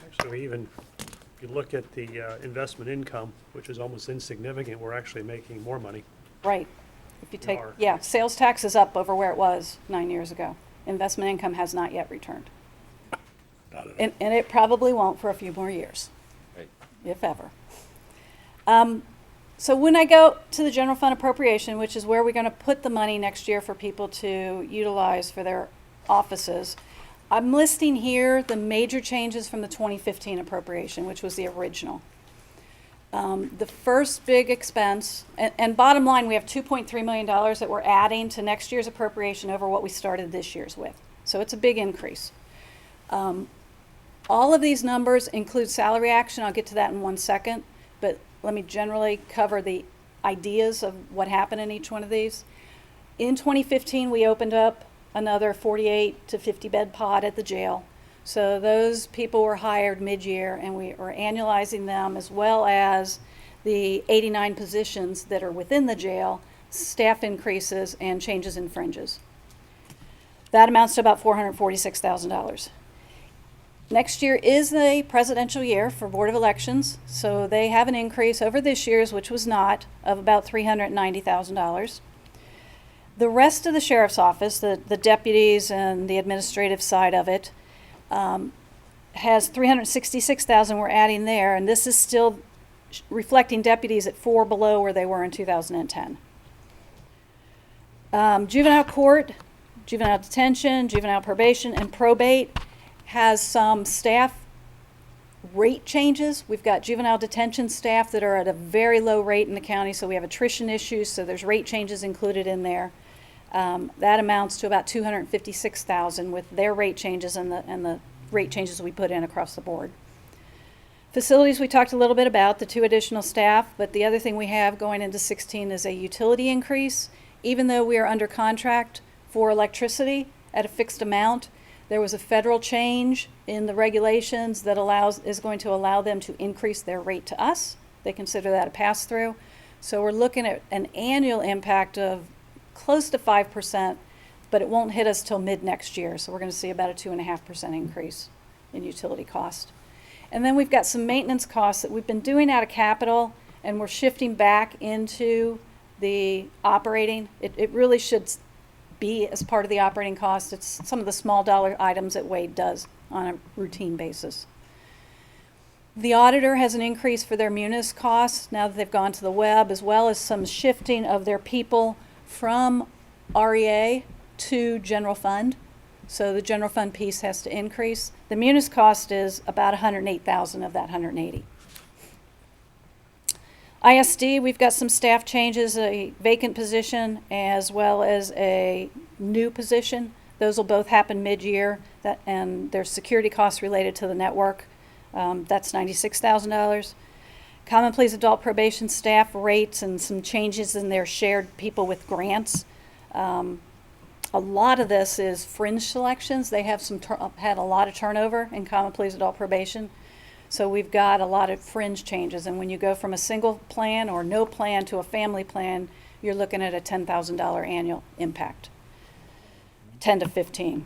Actually, even if you look at the investment income, which is almost insignificant, we're actually making more money. Right. If you take, are. yeah, sales tax is up over where it was 9 years ago. Investment income has not yet returned. And it probably won't for a few more years, Right. if ever. So when I go to the general fund appropriation, which is where we're going to put the money next year for people to utilize for their offices, I'm listing here the major changes from the 2015 appropriation, which was the original. The first big expense, and bottom line, we have $2.3 million that we're adding to next year's appropriation over what we started this year's with. So it's a big increase. All of these numbers include salary action. I'll get to that in 1 second, but let me generally cover the ideas of what happened in each one of these. In 2015, we opened up another 48 to 50 bed pod at the jail. So those people were hired mid-year, and we are annualizing them, as well as the 89 positions that are within the jail, staff increases, and changes in fringes. That amounts to about $446,000. Next year is a presidential year for Board of Elections, so they have an increase over this year's, which was not, of about $390,000. The rest of the sheriff's office, the deputies and the administrative side of it, has $366,000 we're adding there, and this is still reflecting deputies at 4 below where they were in 2010. Juvenile court, juvenile detention, juvenile probation, and probate has some staff rate changes. We've got juvenile detention staff that are at a very low rate in the county, so we have attrition issues, so there's rate changes included in there. That amounts to about $256,000 with their rate changes and the rate changes we put in across the board. Facilities, we talked a little bit about the 2 additional staff, but the other thing we have going into 16 is a utility increase. Even though we are under contract for electricity at a fixed amount, there was a federal change in the regulations that is going to allow them to increase their rate to us. They consider that a pass-through. So we're looking at an annual impact of close to 5%, but it won't hit us till mid next year. So we're going to see about a 2.5% increase in utility cost. And then we've got some maintenance costs that we've been doing out of capital, and we're shifting back into the operating. It really should be as part of the operating cost. It's some of the small dollar items that Wade does on a routine basis. The auditor has an increase for their munis costs now that they've gone to the web, as well as some shifting of their people from REA to general fund. So the general fund piece has to increase. The munis cost is about $108,000 of that $180,000. ISD, we've got some staff changes, a vacant position as well as a new position. Those will both happen mid-year, and there's security costs related to the network. That's $96,000. Common Pleas adult probation staff rates and some changes in their shared people with grants. A lot of this is fringe selections. They have had a lot of turnover in Common Pleas adult probation. So we've got a lot of fringe changes, and when you go from a single plan or no plan to a family plan, you're looking at a $10,000 annual impact, 10 to 15.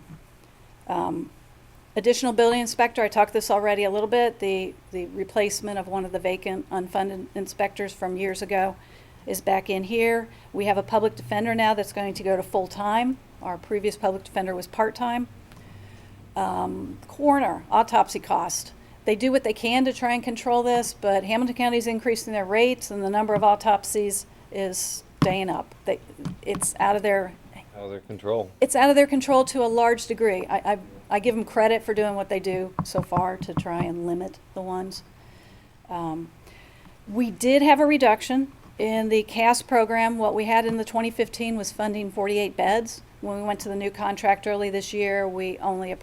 Additional building inspector, I talked this already a little bit, the replacement of one of the vacant unfunded inspectors from years ago is back in here. We have a public defender now that's going to go to full-time. Our previous public defender was part-time. Coroner, autopsy cost. They do what they can to try and control this, but Hamilton County is increasing their rates, and the number of autopsies is staying up. It's out of their control. It's out of their control to a large degree. I give them credit for doing what they do so far to try and limit the ones. We did have a reduction in the CAS program. What we had in the 2015 was funding 48 beds. When we went to the new contract early this year, we only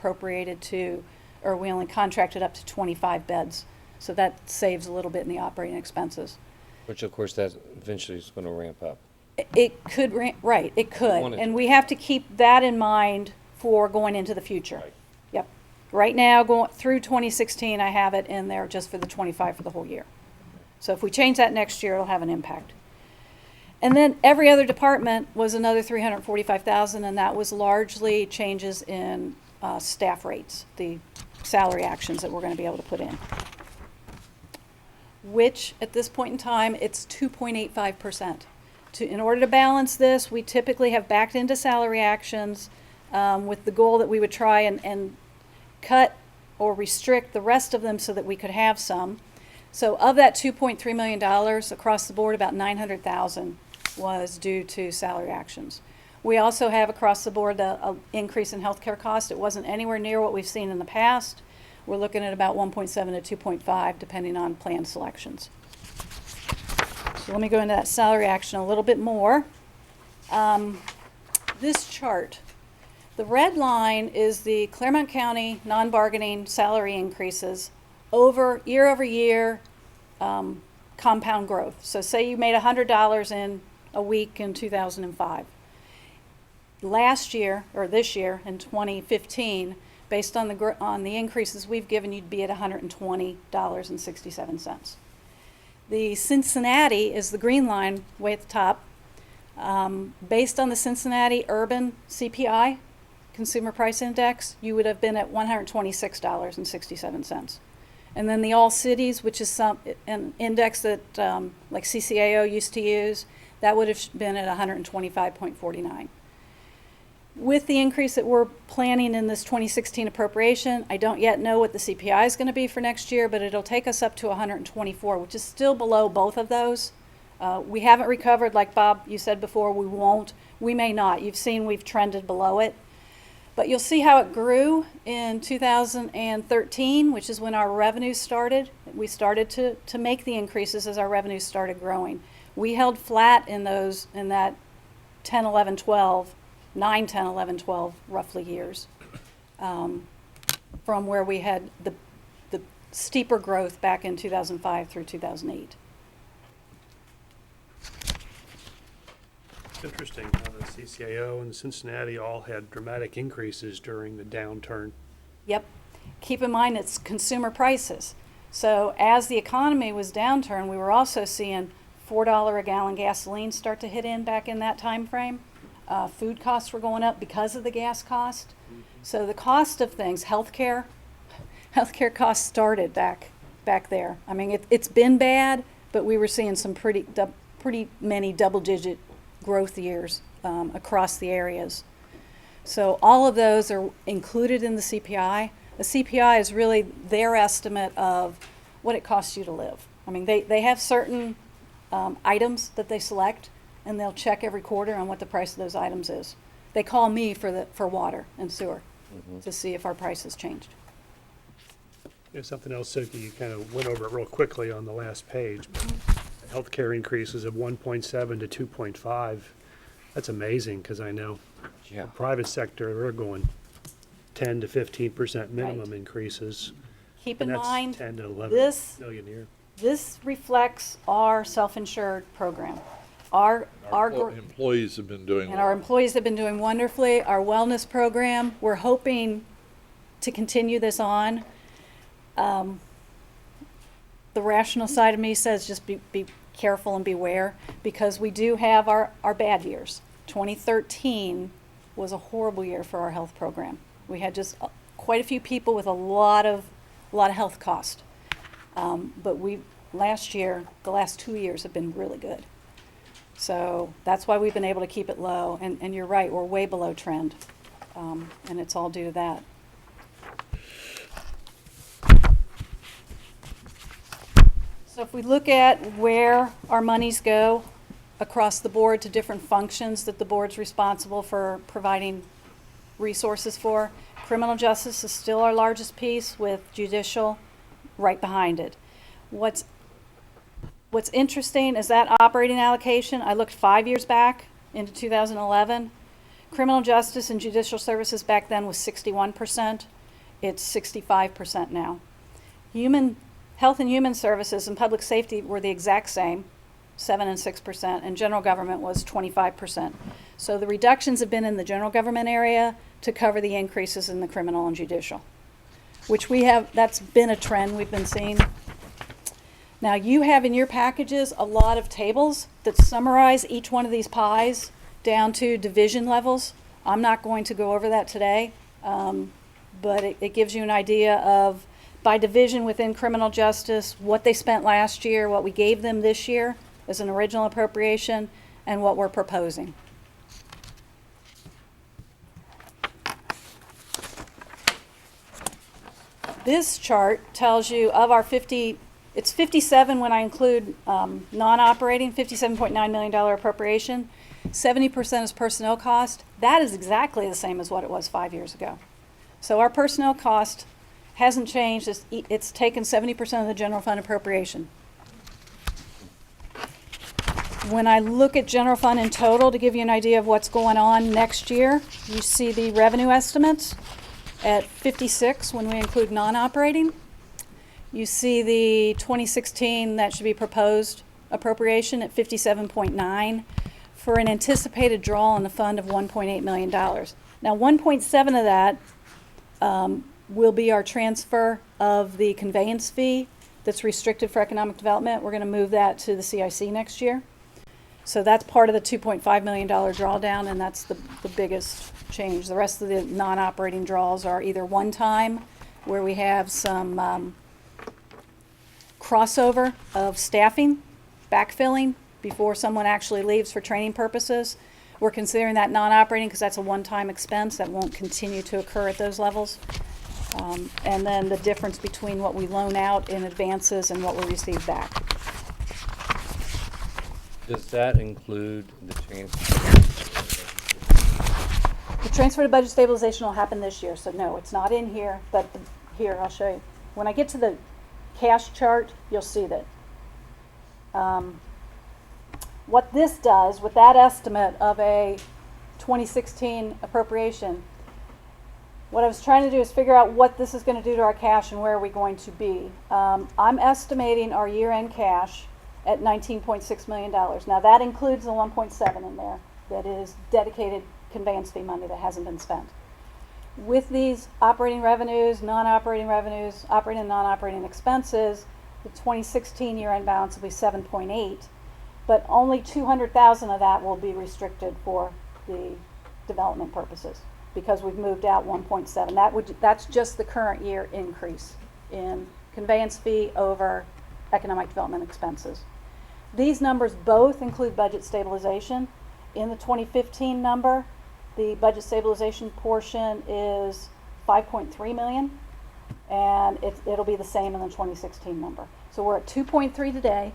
we only contracted up to 25 beds. So that saves a little bit in the operating expenses. Which, of course, that eventually is going to ramp up. It could, right, it could. And we have to keep that in mind for going into the future. Right. Yep. Right now, going through 2016, I have it in there just for the 25 for the whole year. So if we change that next year, it'll have an impact. And then every other department was another $345,000, and that was largely changes in staff rates, the salary actions that we're going to be able to put in. Which, at this point in time, it's 2.85%. In order to balance this, we typically have backed into salary actions with the goal that we would try and cut or restrict the rest of them so that we could have some. So of that $2.3 million across the board, about $900,000 was due to salary actions. We also have across the board an increase in healthcare costs. It wasn't anywhere near what we've seen in the past. We're looking at about 1.7 to 2.5 depending on plan selections. So let me go into that salary action a little bit more. This chart, the red line is the Clermont County non-bargaining salary increases year over year, compound growth. So say you made $100 in a week in 2005. Last year, or this year, in 2015, based on the increases we've given, you'd be at $120.67. The Cincinnati is the green line way at the top. Based on the Cincinnati Urban CPI, Consumer Price Index, you would have been at $126.67. And then the All Cities, which is an index that like CCAO used to use, that would have been at 125.49. With the increase that we're planning in this 2016 appropriation, I don't yet know what the CPI is going to be for next year, but it'll take us up to 124, which is still below both of those. We haven't recovered, like Bob, you said before, we won't. We may not. You've seen we've trended below it. But you'll see how it grew in 2013, which is when our revenues started. We started to make the increases as our revenues started growing. We held flat in that 10, 11, 12, 9, 10, 11, 12 roughly years from where we had the steeper growth back in 2005 through 2008. It's interesting how the CCAO and Cincinnati all had dramatic increases during the downturn. Yep. Keep in mind it's consumer prices. So as the economy was downturned, we were also seeing $4 a gallon gasoline start to hit in back in that time frame. Food costs were going up because of the gas cost. So the cost of things, healthcare costs started back there. I mean, it's been bad, but we were seeing some pretty many double-digit growth years across the areas. So all of those are included in the CPI. The CPI is really their estimate of what it costs you to live. I mean, they have certain items that they select, and they'll check every quarter on what the price of those items is. They call me for water and sewer to see if our price has changed. There's something else that you kind of went over it real quickly on the last page. Healthcare increases of 1.7 to 2.5. That's amazing, because I know Yeah. the private sector, they're going 10 to 15% minimum Right. increases. Keep And in that's mind, 10 to 11 this million a year. this reflects our self-insured program. Our Employees have been doing and our well. employees have been doing wonderfully. Our wellness program, we're hoping to continue this on. The rational side of me says just be careful and beware, because we do have our bad years. 2013 was a horrible year for our health program. We had just quite a few people with a lot of health cost. But last year, the last 2 years have been really good. So that's why we've been able to keep it low. And you're right, we're way below trend. And it's all due to that. So if we look at where our monies go across the board to different functions that the board's responsible for providing resources for, criminal justice is still our largest piece, with judicial right behind it. What's interesting is that operating allocation, I looked 5 years back into 2011. Criminal justice and judicial services back then was 61%. It's 65% now. Health and Human Services and Public Safety were the exact same, 7 and 6%, and general government was 25%. So the reductions have been in the general government area to cover the increases in the criminal and judicial, which that's been a trend we've been seeing. Now you have in your packages a lot of tables that summarize each one of these pies down to division levels. I'm not going to go over that today, but it gives you an idea of, by division within criminal justice, what they spent last year, what we gave them this year as an original appropriation, and what we're proposing. This chart tells you of our 50, it's 57 when I include non-operating, $57.9 million appropriation. 70% is personnel cost. That is exactly the same as what it was 5 years ago. So our personnel cost hasn't changed. It's taken 70% of the general fund appropriation. When I look at general fund in total, to give you an idea of what's going on next year, you see the revenue estimates at 56 when we include non-operating. You see the 2016, that should be proposed appropriation at 57.9 for an anticipated draw on the fund of $1.8 million. Now, 1.7 of that will be our transfer of the conveyance fee that's restricted for economic development. We're going to move that to the CIC next year. So that's part of the $2.5 million drawdown, and that's the biggest change. The rest of the non-operating draws are either one-time, where we have some crossover of staffing, backfilling before someone actually leaves for training purposes. We're considering that non-operating because that's a one-time expense that won't continue to occur at those levels. And then the difference between what we loan out in advances and what we receive back. Does that include the transfer? The transfer to budget stabilization will happen this year, so no, it's not in here, but here, I'll show you. When I get to the cash chart, you'll see that. What this does with that estimate of a 2016 appropriation, what I was trying to do is figure out what this is going to do to our cash and where are we going to be. I'm estimating our year-end cash at $19.6 million. Now that includes the 1.7 in there that is dedicated conveyance fee money that hasn't been spent. With these operating revenues, non-operating revenues, operating and non-operating expenses, the 2016 year-end balance will be 7.8, but only 200,000 of that will be restricted for the development purposes because we've moved out 1.7. That's just the current year increase in conveyance fee over economic development expenses. These numbers both include budget stabilization. In the 2015 number, the budget stabilization portion is 5.3 million, and it'll be the same in the 2016 number. So we're at 2.3 today.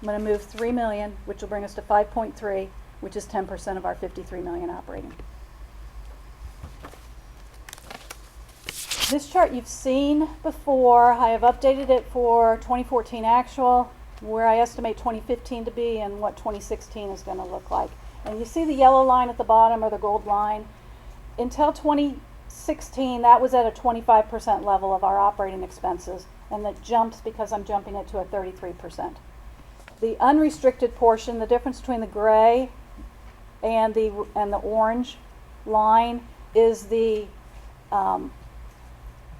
I'm going to move 3 million, which will bring us to 5.3, which is 10% of our 53 million operating. This chart you've seen before. I have updated it for 2014 actual, where I estimate 2015 to be and what 2016 is going to look like. And you see the yellow line at the bottom or the gold line. Until 2016, that was at a 25% level of our operating expenses, and that jumps because I'm jumping it to a 33%. The unrestricted portion, the difference between the gray and the orange line is the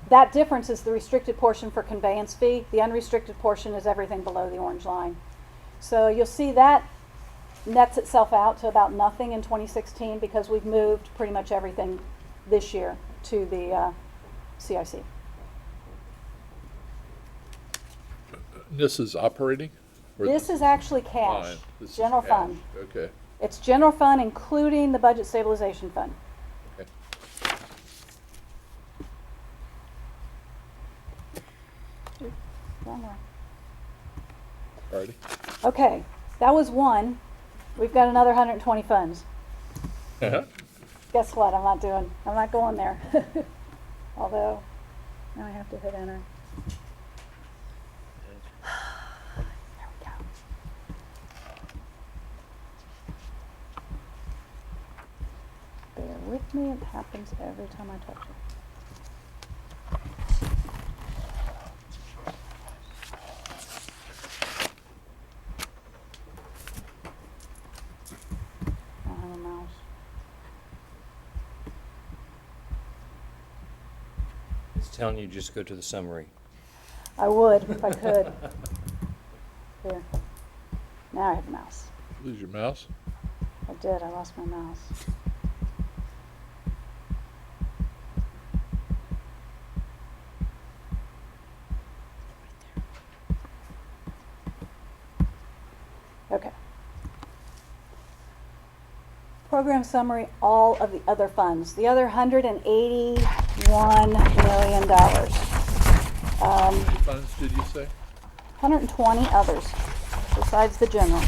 that difference is the restricted portion for conveyance fee. The unrestricted portion is everything below the orange line. So you'll see that nets itself out to about nothing in 2016 because we've moved pretty much everything this year to the CIC. This is operating? Or This is actually cash, fine. This is general cash. fund. Okay. It's general fund including the budget stabilization fund. Okay. Wrong one. Alrighty. Okay, that was one. We've got another 120 funds. Guess what? I'm not going there. Although, now I have to hit enter. There we go. Bear with me, it happens every time I touch it. I don't have a mouse. It's telling you just go to the summary. I would if I could. Here. Now I have a mouse. Lose your mouse? I did. I lost my mouse. Okay. Program summary, all of the other funds. The other $181 million. How many funds did you say? 120 others besides the general.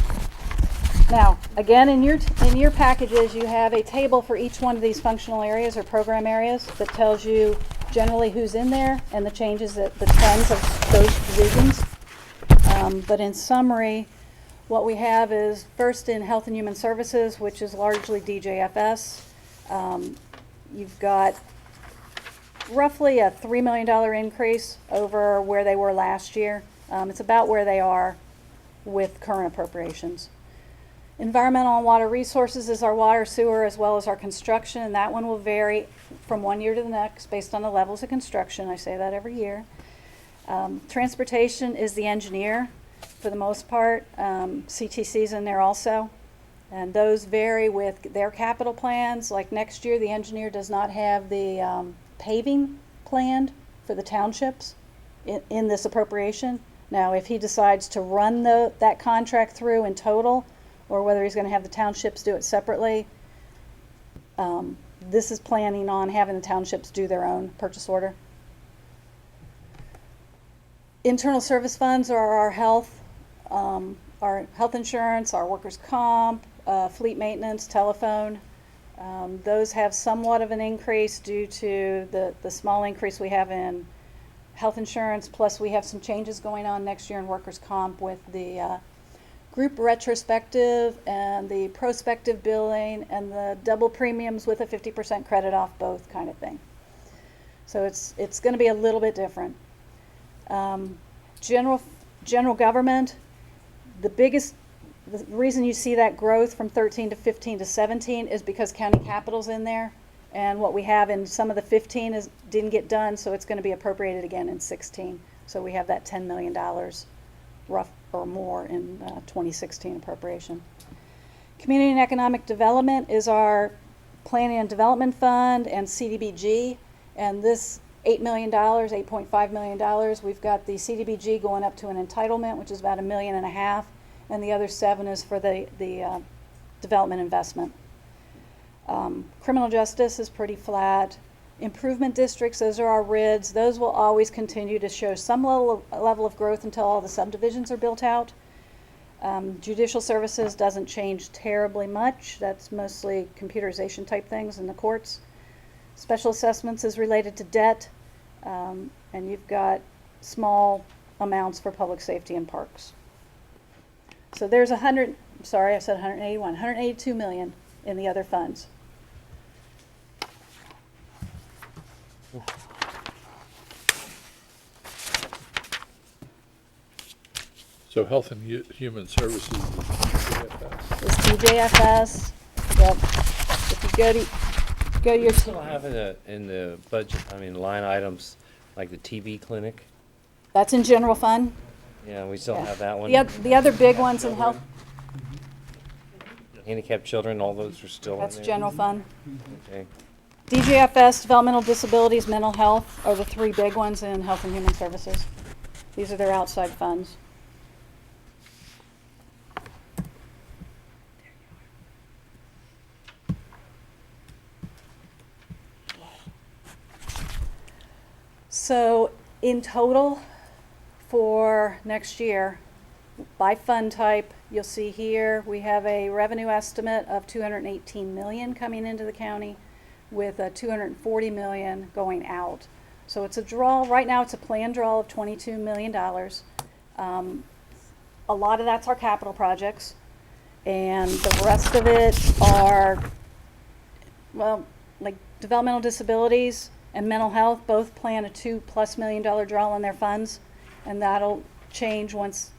Now, again, in your packages, you have a table for each one of these functional areas or program areas that tells you generally who's in there and the changes, the trends of those regions. But in summary, What we have is first in Health and Human Services, which is largely DJFS. You've got roughly a $3 million increase over where they were last year. It's about where they are with current appropriations. Environmental and Water Resources is our water, sewer, as well as our construction, and that one will vary from one year to the next based on the levels of construction. I say that every year. Transportation is the engineer for the most part. CTC's in there also. And those vary with their capital plans. Like next year, the engineer does not have the paving planned for the townships in this appropriation. Now, if he decides to run that contract through in total, or whether he's going to have the townships do it separately, this is planning on having the townships do their own purchase order. Internal service funds are our health insurance, our workers' comp, fleet maintenance, telephone. Those have somewhat of an increase due to the small increase we have in health insurance, plus we have some changes going on next year in workers' comp with the group retrospective and the prospective billing and the double premiums with a 50% credit off both kind of thing. So it's going to be a little bit different. General government, the reason you see that growth from 13 to 15 to 17 is because county capital's in there, and what we have in some of the 15 didn't get done, so it's going to be appropriated again in 16. So we have that $10 million rough or more in 2016 appropriation. Community and Economic Development is our Planning and Development Fund and CDBG, and this $8 million, $8.5 million, we've got the CDBG going up to an entitlement, which is about $1.5 million, and the other 7 is for the development investment. Criminal justice is pretty flat. Improvement districts, those are our RIDs. Those will always continue to show some level of growth until all the subdivisions are built out. Judicial services doesn't change terribly much. That's mostly computerization type things in the courts. Special assessments is related to debt, and you've got small amounts for public safety and parks. So there's 182 million in the other funds. So Health and Human Services is DJFS. It's DJFS. Yep. If you go to your Still have in the budget, line items like the TB clinic. that's in general fund. Yeah, we still have that one. The other big ones in health, Handicapped children, all those are still in there. that's general fund. Okay. DJFS, developmental disabilities, mental health are the 3 big ones in Health and Human Services. These are their outside funds. So in total for next year, by fund type, you'll see here we have a revenue estimate of $218 million coming into the county with a $240 million going out. So it's a draw, right now it's a planned draw of $22 million. A lot of that's our capital projects, and the rest of it are, well, like developmental disabilities and mental health both plan a $2+ million draw on their funds, and that'll change once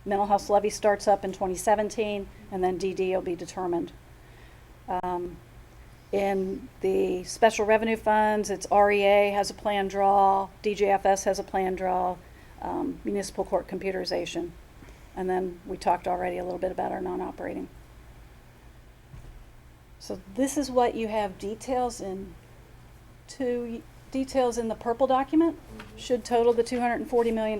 mental health levy starts up in 2017, and then DD will be determined. In the special revenue funds, it's REA has a planned draw, DJFS has a planned draw, municipal court computerization. And then we talked already a little bit about our non-operating. So this is what you have details in the purple document. Should total the $240 million.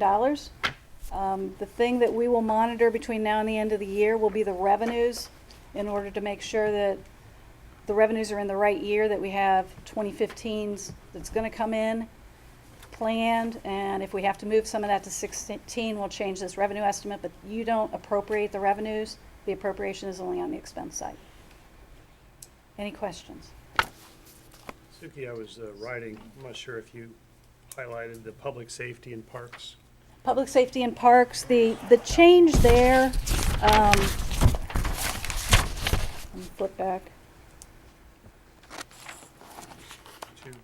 The thing that we will monitor between now and the end of the year will be the revenues, in order to make sure that the revenues are in the right year, that we have 2015's that's going to come in planned, and if we have to move some of that to 16, we'll change this revenue estimate, but you don't appropriate the revenues. The appropriation is only on the expense side. Any questions? Suki, I was writing, I'm not sure if you highlighted the public safety and parks. Public safety and parks, the change there, let me flip back.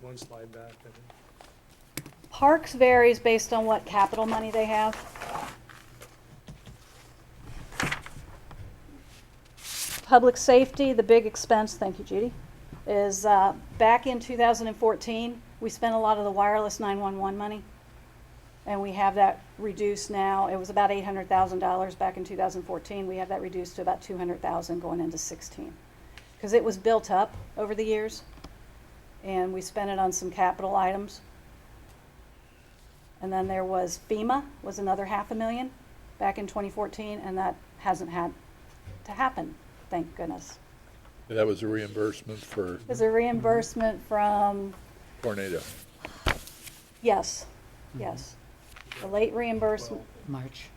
One slide back, I think. Parks varies based on what capital money they have. Public safety, the big expense, thank you, Judy, is back in 2014, we spent a lot of the wireless 911 money. And we have that reduced now. It was about $800,000 back in 2014. We have that reduced to about $200,000 going into 16. Because it was built up over the years. And we spent it on some capital items. And then there was FEMA, was another $500,000 back in 2014, and that hasn't had to happen, thank goodness. That was a reimbursement for There's a reimbursement from, tornado. yes, yes. The late reimbursement, March.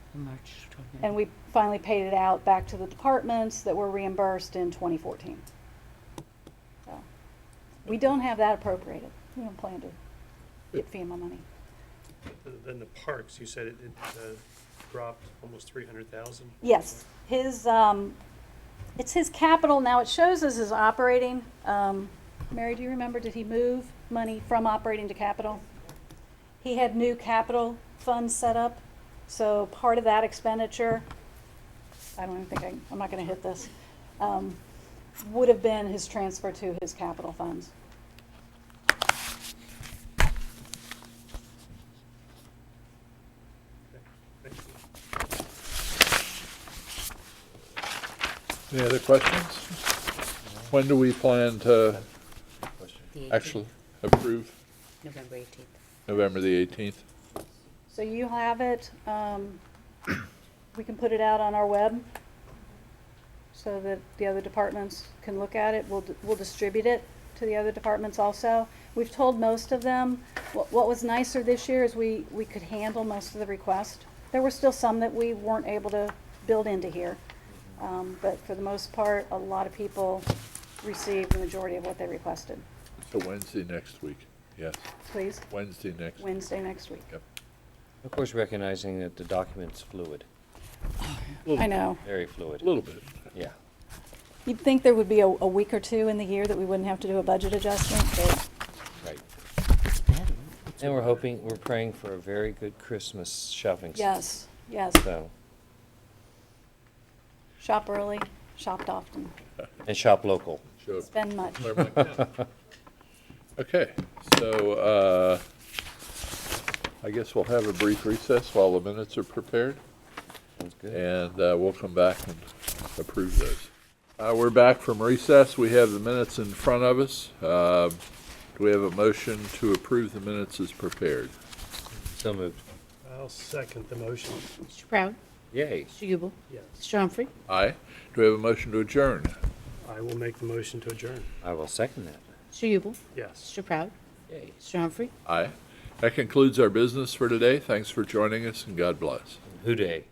and we finally paid it out back to the departments that were reimbursed in 2014. So, we don't have that appropriated. We don't plan to get FEMA money. Then the parks, you said it dropped almost 300,000? Yes, his, it's his capital, now it shows as his operating. Mary, do you remember, did he move money from operating to capital? He had new capital funds set up, so part of that expenditure, I don't even think I'm not gonna hit this, would have been his transfer to his capital funds. Thank you. Any other questions? When do we plan to actually approve? November 18th. November the 18th? So you have it, we can put it out on our web so that the other departments can look at it. We'll distribute it to the other departments also. We've told most of them, what was nicer this year is we could handle most of the requests. There were still some that we weren't able to build into here. But for the most part, a lot of people received the majority of what they requested. So Wednesday next week, yes. Please, Wednesday next week. Wednesday next week. Yep. Of course, recognizing that the document's fluid, I know. very fluid. A little bit. Yeah. You'd think there would be a week or two in the year that we wouldn't have to do a budget adjustment, but Right. And we're praying for a very good Christmas shopping season. yes, yes. So, Shop early, shopped often, and shop local. Sure. spend much. Clermont County. Okay, so, I guess we'll have a brief recess while the minutes are prepared, Sounds good. and we'll come back and approve those. We're back from recess. We have the minutes in front of us. Do we have a motion to approve the minutes as prepared? So moved. I'll second the motion. Mr. Proud? Yay. Mr. Ubel? Yes. Mr. Humphrey? Aye. Do we have a motion to adjourn? I will make the motion to adjourn. I will second that. Mr. Ubel? Yes. Mr. Proud? Yay. Mr. Humphrey? Aye. That concludes our business for today. Thanks for joining us, and God bless. Hooday.